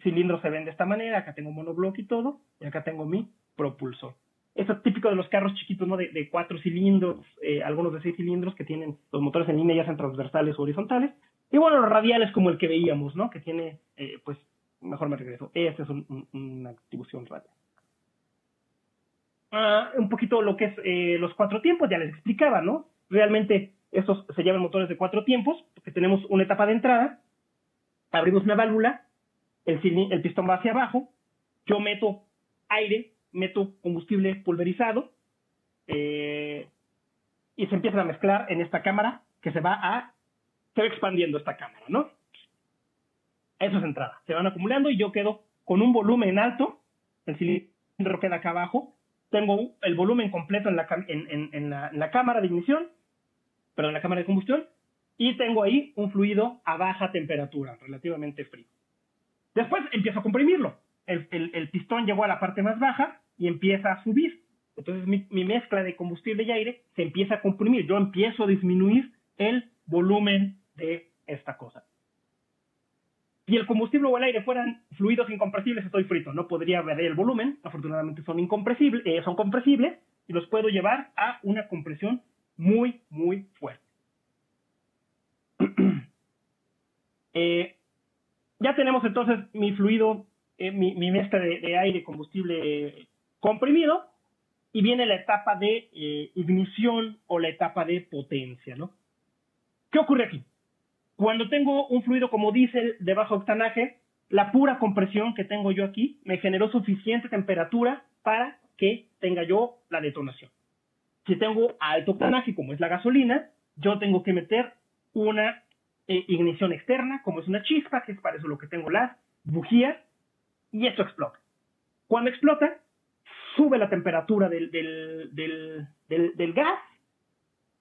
cilindros se ven de esta manera. Acá tengo monobloque y todo, y acá tengo mi propulsor. Esto es típico de los carros chiquitos, ¿no? De 4 cilindros, algunos de 6 cilindros, que tienen los motores en línea, ya sean transversales o horizontales. Y bueno, los radiales como el que veíamos, ¿no? Que tiene, pues, mejor me regreso. Esta es una distribución radial. Un poquito lo que es los 4 tiempos, ya les explicaba, ¿no? Realmente estos se llaman motores de 4 tiempos, porque tenemos una etapa de entrada, abrimos una válvula, el pistón va hacia abajo, yo meto aire, meto combustible pulverizado, y se empiezan a mezclar en esta cámara, que se va expandiendo esta cámara, ¿no? Eso es entrada. Se van acumulando y yo quedo con un volumen alto, el cilindro queda acá abajo, tengo el volumen completo en la cámara de ignición, perdón, en la cámara de combustión, y tengo ahí un fluido a baja temperatura, relativamente frío. Después empiezo a comprimirlo. El pistón llegó a la parte más baja y empieza a subir. Entonces mi mezcla de combustible y aire se empieza a comprimir. Yo empiezo a disminuir el volumen de esta cosa. Si el combustible o el aire fueran fluidos incompresibles, estoy frito. No podría variar el volumen. Afortunadamente son compresibles y los puedo llevar a una compresión muy fuerte. Ya tenemos entonces mi fluido, mi mezcla de aire y combustible comprimido, y viene la etapa de ignición o la etapa de potencia, ¿no? ¿Qué ocurre aquí? Cuando tengo un fluido como diésel de bajo octanaje, la pura compresión que tengo yo aquí me generó suficiente temperatura para que tenga yo la detonación. Si tengo alto octanaje, como es la gasolina, yo tengo que meter una ignición externa, como es una chispa, que es para eso lo que tengo las bujías, y esto explota. Cuando explota, sube la temperatura del gas,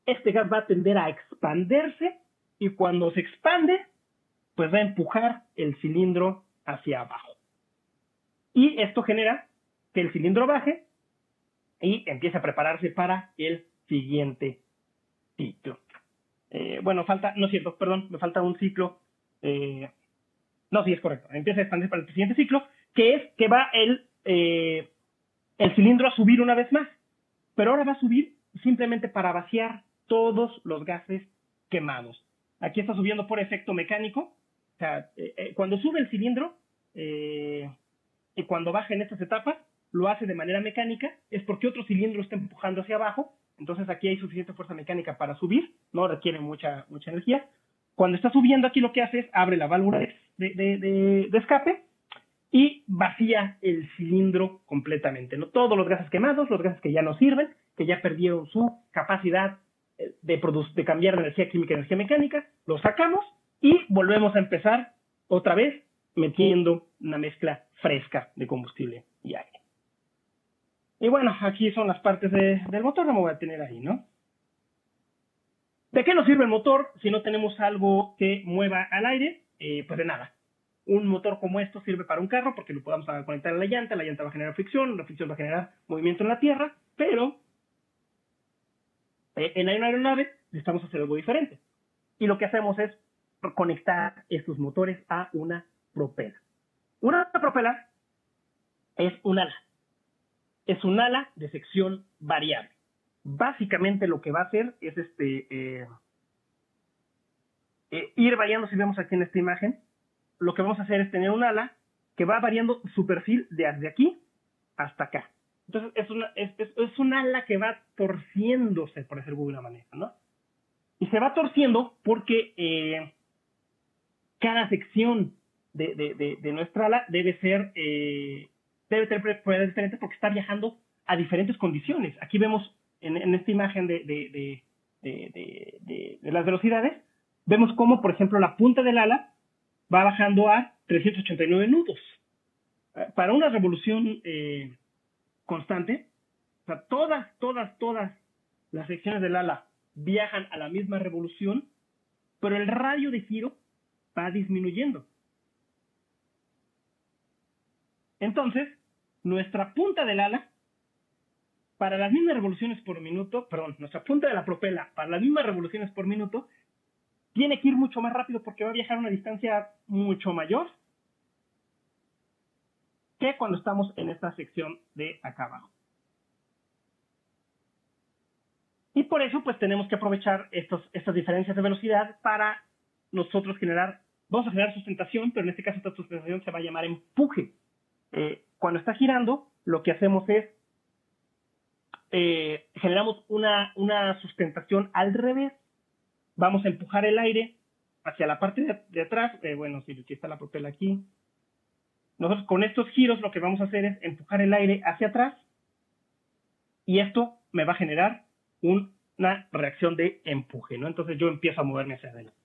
este gas va a tender a expandirse, y cuando se expande, pues va a empujar el cilindro hacia abajo. Y esto genera que el cilindro baje y empiece a prepararse para el siguiente ciclo. Bueno, no es cierto, perdón, me falta un ciclo. No, sí, es correcto. Empieza a expandirse para el siguiente ciclo, que es que va el cilindro a subir una vez más. Pero ahora va a subir simplemente para vaciar todos los gases quemados. Aquí está subiendo por efecto mecánico. O sea, cuando sube el cilindro y cuando baja en estas etapas, lo hace de manera mecánica, es porque otro cilindro está empujando hacia abajo. Entonces aquí hay suficiente fuerza mecánica para subir, no requiere mucha energía. Cuando está subiendo aquí, lo que hace es abre la válvula de escape y vacía el cilindro completamente, ¿no? Todos los gases quemados, los gases que ya no sirven, que ya perdieron su capacidad de cambiar de energía química a energía mecánica, los sacamos y volvemos a empezar otra vez metiendo una mezcla fresca de combustible y aire. Y bueno, aquí son las partes del motor, no me voy a tener ahí, ¿no? ¿De qué nos sirve el motor si no tenemos algo que mueva al aire? Pues de nada. Un motor como esto sirve para un carro porque lo podamos conectar a la llanta va a generar fricción, la fricción va a generar movimiento en la tierra, pero en una aeronave necesitamos hacer algo diferente. Y lo que hacemos es conectar estos motores a una propela. Una propela es un ala. Es un ala de sección variable. Básicamente lo que va a hacer es ir variando, si vemos aquí en esta imagen, lo que vamos a hacer es tener un ala que va variando su perfil desde aquí hasta acá. Entonces es un ala que va torciéndose, por decirlo de alguna manera, ¿no? Y se va torciendo porque cada sección de nuestra ala debe tener propiedades diferentes porque está viajando a diferentes condiciones. Aquí vemos en esta imagen de las velocidades, vemos cómo, por ejemplo, la punta del ala va bajando a 389 nudos. Para una revolución constante, o sea, todas las secciones del ala viajan a la misma revolución, pero el radio de giro va disminuyendo. Entonces, nuestra punta del ala, para las mismas revoluciones por minuto, nuestra punta de la propela, para las mismas revoluciones por minuto, tiene que ir mucho más rápido porque va a viajar a una distancia mucho mayor que cuando estamos en esta sección de acá abajo. Y por eso, pues, tenemos que aprovechar estas diferencias de velocidad para nosotros vamos a generar sustentación, pero en este caso esta sustentación se va a llamar empuje. Cuando está girando, lo que hacemos es generamos una sustentación al revés. Vamos a empujar el aire hacia la parte de atrás. Bueno, si está la propela aquí. Nosotros con estos giros lo que vamos a hacer es empujar el aire hacia atrás y esto me va a generar una reacción de empuje, ¿no? Entonces yo empiezo a moverme hacia adelante.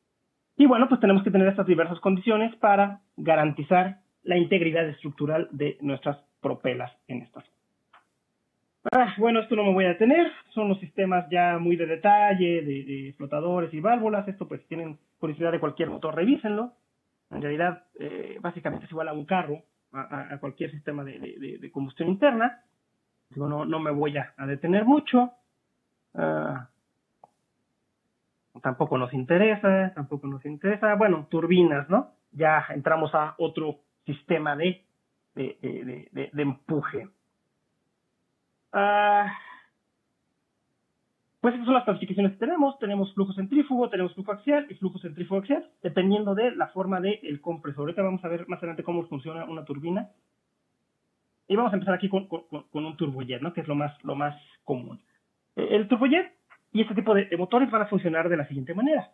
Y bueno, pues tenemos que tener estas diversas condiciones para garantizar la integridad estructural de nuestras propelas en esta zona. Bueno, esto no me voy a detener, son los sistemas ya muy de detalle, de flotadores y válvulas. Esto, pues, si tienen curiosidad de cualquier motor, revísenlo. En realidad, básicamente es igual a un carro, a cualquier sistema de combustión interna. Digo, no me voy a detener mucho. Tampoco nos interesa. Bueno, turbinas, ¿no? Ya entramos a otro sistema de empuje. Pues esas son las clasificaciones que tenemos. Tenemos flujo centrífugo, tenemos flujo axial y flujo centrífugo axial, dependiendo de la forma del compresor. Ahorita vamos a ver más adelante cómo funciona una turbina. Y vamos a empezar aquí con un turbojet, ¿no? Que es lo más común. El turbojet y este tipo de motores van a funcionar de la siguiente manera.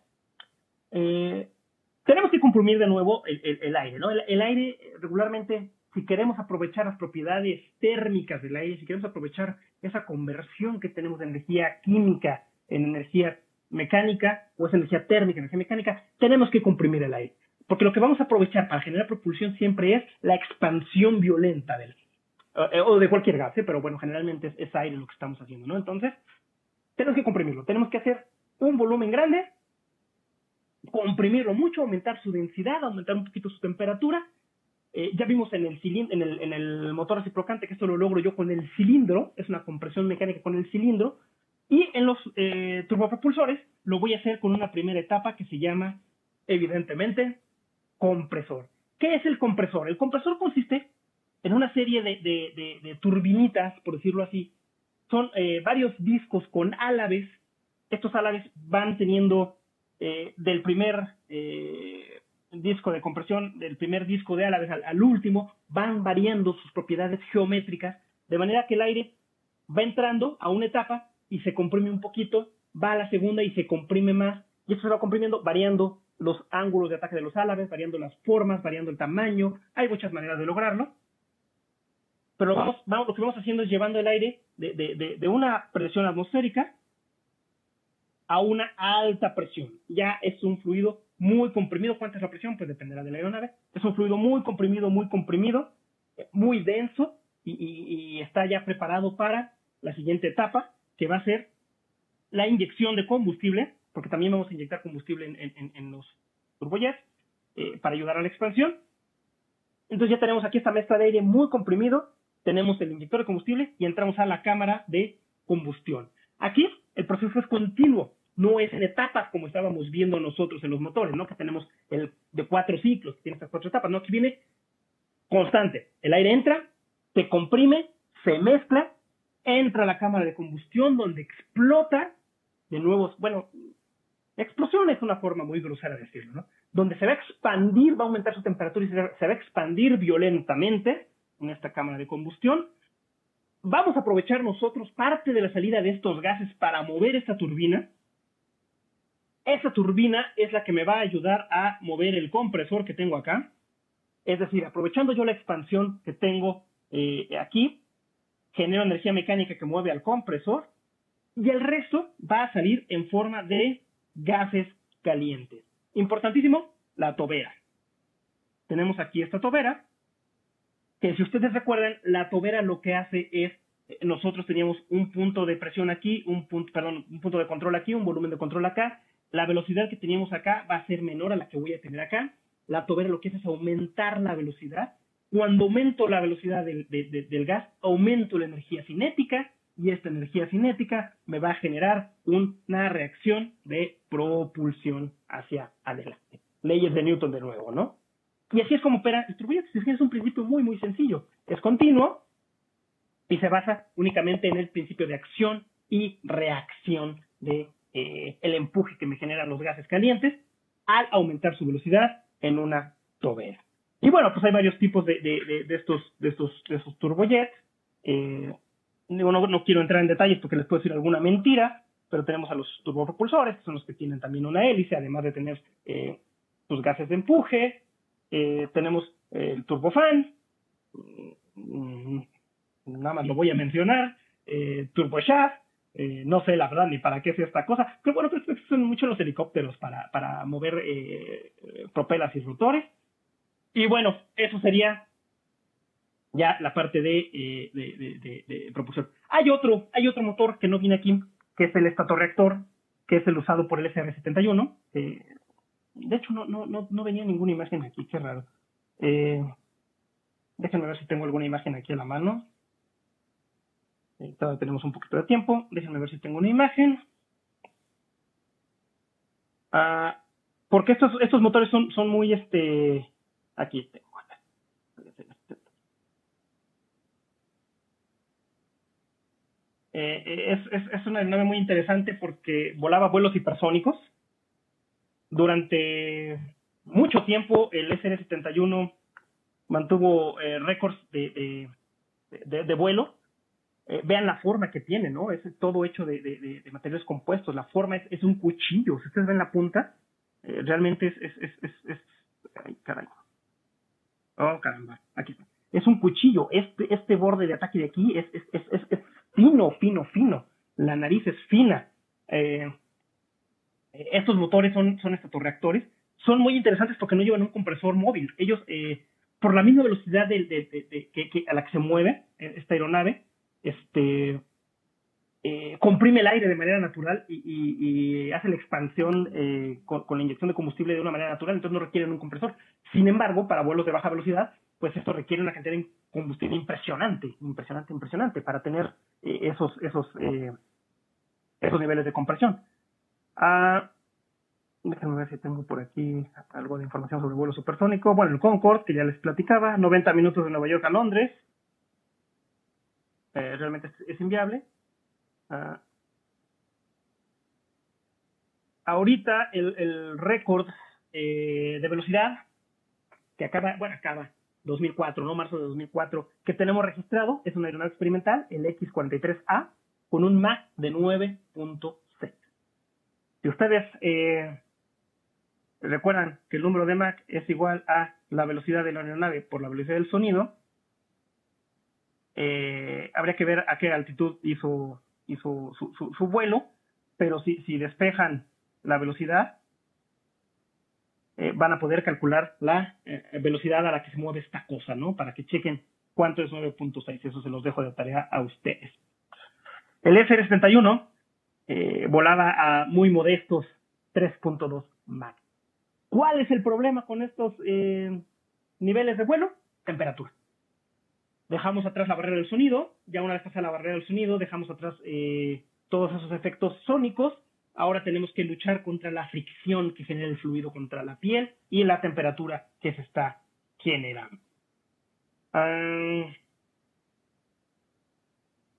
Tenemos que comprimir de nuevo el aire, ¿no? El aire regularmente, si queremos aprovechar las propiedades térmicas del aire, si queremos aprovechar esa conversión que tenemos de energía química en energía mecánica, o esa energía térmica en energía mecánica, tenemos que comprimir el aire. Porque lo que vamos a aprovechar para generar propulsión siempre es la expansión violenta del o de cualquier gas, pero bueno, generalmente es aire lo que estamos haciendo, ¿no? Entonces, tenemos que comprimirlo, tenemos que hacer un volumen grande, comprimirlo mucho, aumentar su densidad, aumentar un poquito su temperatura. Ya vimos en el motor reciprocante que esto lo logro yo con el cilindro, es una compresión mecánica con el cilindro, y en los turbopropulsores lo voy a hacer con una primera etapa que se llama, evidentemente, compresor. ¿Qué es el compresor? El compresor consiste en una serie de turbinitas, por decirlo así. Son varios discos con álabes. Estos álabes van teniendo del primer disco de compresión, del primer disco de ala al último, van variando sus propiedades geométricas, de manera que el aire va entrando a una etapa y se comprime un poquito, va a la segunda y se comprime más, y esto se va comprimiendo, variando los ángulos de ataque de los álabes, variando las formas, variando el tamaño. Hay muchas maneras de lograrlo, pero lo que vamos haciendo es llevando el aire de una presión atmosférica a una alta presión. Ya es un fluido muy comprimido. ¿Cuánta es la presión? Pues dependerá de la aeronave. Es un fluido muy comprimido, muy denso, y está ya preparado para la siguiente etapa, que va a ser la inyección de combustible, porque también vamos a inyectar combustible en los turbojets para ayudar a la expansión. Entonces ya tenemos aquí esta mezcla de aire muy comprimido, tenemos el inyector de combustible y entramos a la cámara de combustión. Aquí el proceso es continuo, no es en etapas como estábamos viendo nosotros en los motores, ¿no? Que tenemos el de 4 ciclos, que tiene estas 4 etapas, ¿no? Aquí viene constante. El aire entra, se comprime, se mezcla, entra a la cámara de combustión donde explota de nuevos, bueno, explosión es una forma muy grosera de decirlo, ¿no? Donde se va a expandir, va a aumentar su temperatura y se va a expandir violentamente en esta cámara de combustión. Vamos a aprovechar nosotros parte de la salida de estos gases para mover esta turbina. Esa turbina es la que me va a ayudar a mover el compresor que tengo acá. Es decir, aprovechando yo la expansión que tengo aquí, genero energía mecánica que mueve al compresor y el resto va a salir en forma de gases calientes. Importantísimo, la tobera. Tenemos aquí esta tobera, que si ustedes recuerdan, la tobera lo que hace es, nosotros teníamos un punto de presión aquí, un punto de control aquí, un volumen de control acá. La velocidad que teníamos acá va a ser menor a la que voy a tener acá. La tobera lo que hace es aumentar la velocidad. Cuando aumento la velocidad del gas, aumento la energía cinética, y esta energía cinética me va a generar una reacción de propulsión hacia adelante. Leyes de Newton de nuevo, ¿no? Y así es como opera el turbojet. Es un principio muy, muy sencillo. Es continuo y se basa únicamente en el principio de acción y reacción de el empuje que me generan los gases calientes al aumentar su velocidad en una tobera. Y bueno, pues hay varios tipos de estos turbojets. No quiero entrar en detalles porque les puedo decir alguna mentira, pero tenemos a los turbopropulsores, que son los que tienen también una hélice, además de tener sus gases de empuje. Tenemos el turbofan, nada más lo voy a mencionar, turboshaft, no sé la verdad ni para qué es esta cosa, pero bueno, pues son muchos los helicópteros para mover propelas y rotores. Y bueno, eso sería ya la parte de propulsión. Hay otro motor que no viene aquí, que es el estatorreactor, que es el usado por el SR-71. De hecho, no venía ninguna imagen aquí, qué raro. Déjenme ver si tengo alguna imagen aquí a la mano. Todavía tenemos un poquito de tiempo. Déjenme ver si tengo una imagen. Porque estos motores son muy, aquí tengo. Es una nave muy interesante porque volaba vuelos hipersónicos. Durante mucho tiempo el SR-71 mantuvo récords de vuelo. Vean la forma que tiene, ¿no? Es todo hecho de materiales compuestos. La forma es un cuchillo. Si ustedes ven la punta, realmente es... Ay, caray. Oh, caramba. Aquí está. Es un cuchillo. Este borde de ataque de aquí es fino. La nariz es fina. Estos motores son estatorreactores. Son muy interesantes porque no llevan un compresor móvil. Ellos, por la misma velocidad a la que se mueve esta aeronave, comprime el aire de manera natural y hace la expansión con la inyección de combustible de una manera natural, entonces no requieren un compresor. Sin embargo, para vuelos de baja velocidad, pues esto requiere una cantidad de combustible impresionante para tener esos niveles de compresión. Déjenme ver si tengo por aquí algo de información sobre el vuelo supersónico. Bueno, el Concorde, que ya les platicaba, 90 minutos de Nueva York a Londres. Realmente es inviable. ahorita el récord de velocidad que acaba 2004, ¿no? Marzo de 2004, que tenemos registrado, es una aeronave experimental, el X-43A, con un Mach de 9.6. Si ustedes recuerdan que el número de Mach es igual a la velocidad de la aeronave por la velocidad del sonido, habría que ver a qué altitud hizo su vuelo, pero si despejan la velocidad, van a poder calcular la velocidad a la que se mueve esta cosa, ¿no? Para que chequen cuánto es 9.6, eso se los dejo de tarea a ustedes. El SR-71 volaba a muy modestos 3.2 Mach. ¿Cuál es el problema con estos niveles de vuelo? Temperatura. Dejamos atrás la barrera del sonido, ya una vez pasada la barrera del sonido, dejamos atrás todos esos efectos sónicos. Ahora tenemos que luchar contra la fricción que genera el fluido contra la piel y la temperatura que se está generando.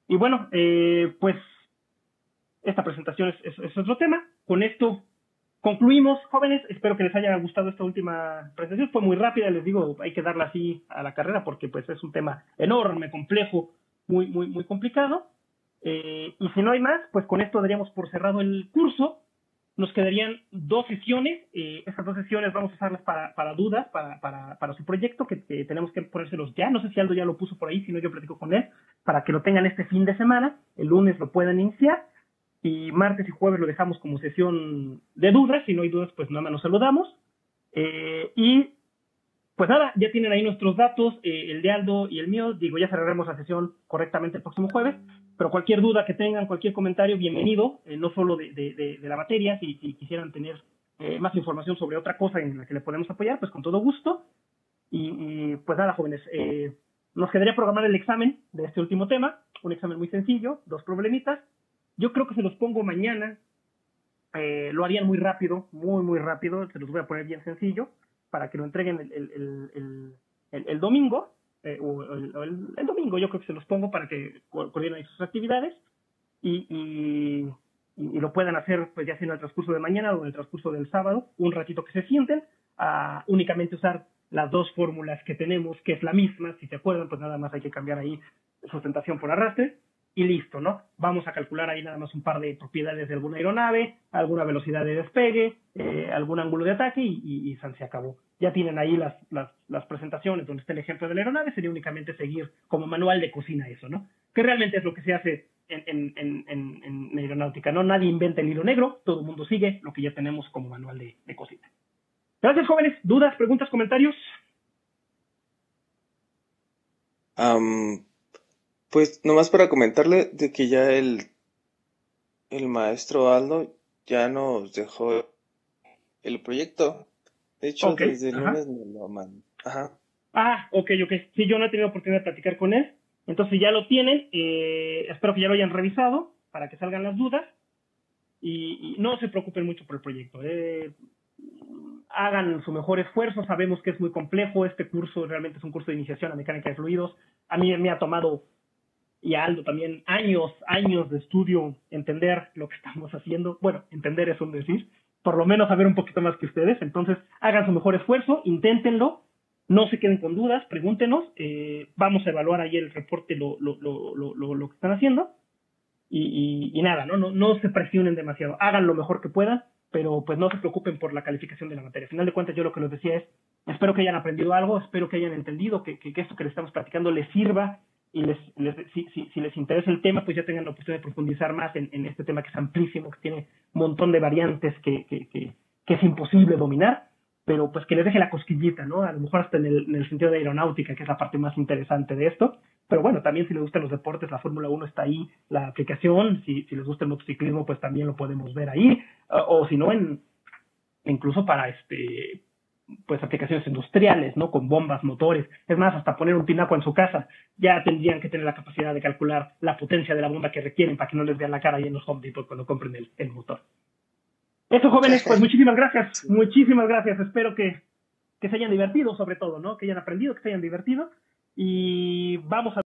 Y bueno, pues esta presentación es otro tema. Con esto concluimos, jóvenes. Espero que les haya gustado esta última presentación. Fue muy rápida, les digo, hay que darla así a la carrera porque pues es un tema enorme, complejo, muy complicado. Y si no hay más, pues con esto daríamos por cerrado el curso. Nos quedarían 2 sesiones. Estas 2 sesiones vamos a usarlas para dudas, para su proyecto, que tenemos que ponérselos ya. No sé si Aldo ya lo puso por ahí, si no yo platico con él, para que lo tengan este fin de semana. El lunes lo puedan iniciar. Y martes y jueves lo dejamos como sesión de dudas. Si no hay dudas, pues nada más nos saludamos. Y pues nada, ya tienen ahí nuestros datos, el de Aldo y el mío. Digo, ya cerraremos la sesión correctamente el próximo jueves, pero cualquier duda que tengan, cualquier comentario, bienvenido, no solo de la materia, si quisieran tener más información sobre otra cosa en la que le podemos apoyar, pues con todo gusto. Y pues nada, jóvenes, nos quedaría programar el examen de este último tema, un examen muy sencillo, 2 problemitas. Yo creo que se los pongo mañana, lo harían muy rápido, muy rápido, se los voy a poner bien sencillo, para que lo entreguen el domingo, o el domingo yo creo que se los pongo para que coordinen sus actividades y lo puedan hacer pues ya sea en el transcurso de mañana o en el transcurso del sábado, un ratito que se sienten a únicamente usar las 2 fórmulas que tenemos, que es la misma, si se acuerdan, pues nada más hay que cambiar ahí sustentación por arrastre, y listo, ¿no? Vamos a calcular ahí nada más un par de propiedades de alguna aeronave, alguna velocidad de despegue, algún ángulo de ataque y se acabó. Ya tienen ahí las presentaciones donde está el ejemplo de la aeronave, sería únicamente seguir como manual de cocina eso, ¿no? Que realmente es lo que se hace en aeronáutica, ¿no? Nadie inventa el hilo negro, todo el mundo sigue lo que ya tenemos como manual de cocina. Gracias, jóvenes. ¿Dudas, preguntas, comentarios? Pues nomás para comentarle de que ya el maestro Aldo ya nos dejó el proyecto. De hecho, Ok, desde el ajá. lunes me lo mandó. Ajá. Ok. Sí, yo no he tenido oportunidad de platicar con él. Entonces ya lo tienen. Espero que ya lo hayan revisado para que salgan las dudas. Y no se preocupen mucho por el proyecto. Hagan su mejor esfuerzo. Sabemos que es muy complejo. Este curso realmente es un curso de iniciación a mecánica de fluidos. A mí me ha tomado, y a Aldo también, años de estudio entender lo que estamos haciendo. Bueno, entender es un decir. Por lo menos saber un poquito más que ustedes. Entonces, hagan su mejor esfuerzo, inténtenlo. No se queden con dudas, pregúntenos. Vamos a evaluar ahí el reporte, lo que están haciendo. Y nada, no se presionen demasiado. Hagan lo mejor que puedan, pero pues no se preocupen por la calificación de la materia. Al final de cuentas, yo lo que les decía es, espero que hayan aprendido algo, espero que hayan entendido que esto que les estamos platicando les sirva y si les interesa el tema, pues ya tengan la oportunidad de profundizar más en este tema que es amplísimo, que tiene un montón de variantes que es imposible dominar, pero pues que les deje la cosquillita, ¿no? A lo mejor hasta en el sentido de aeronáutica, que es la parte más interesante de esto. Pero bueno, también si les gustan los deportes, la Fórmula 1 está ahí, la aplicación, si les gusta el motociclismo, pues también lo podemos ver ahí, o si no, incluso para pues aplicaciones industriales, ¿no? Con bombas, motores, es más, hasta poner un tinaco en su casa, ya tendrían que tener la capacidad de calcular la potencia de la bomba que requieren para que no les vean la cara ahí en los Home Depot cuando compren el motor. Eso, jóvenes, pues Sí. muchísimas gracias, espero que se hayan divertido sobre todo, ¿no? Que hayan aprendido, que se hayan divertido, y vamos a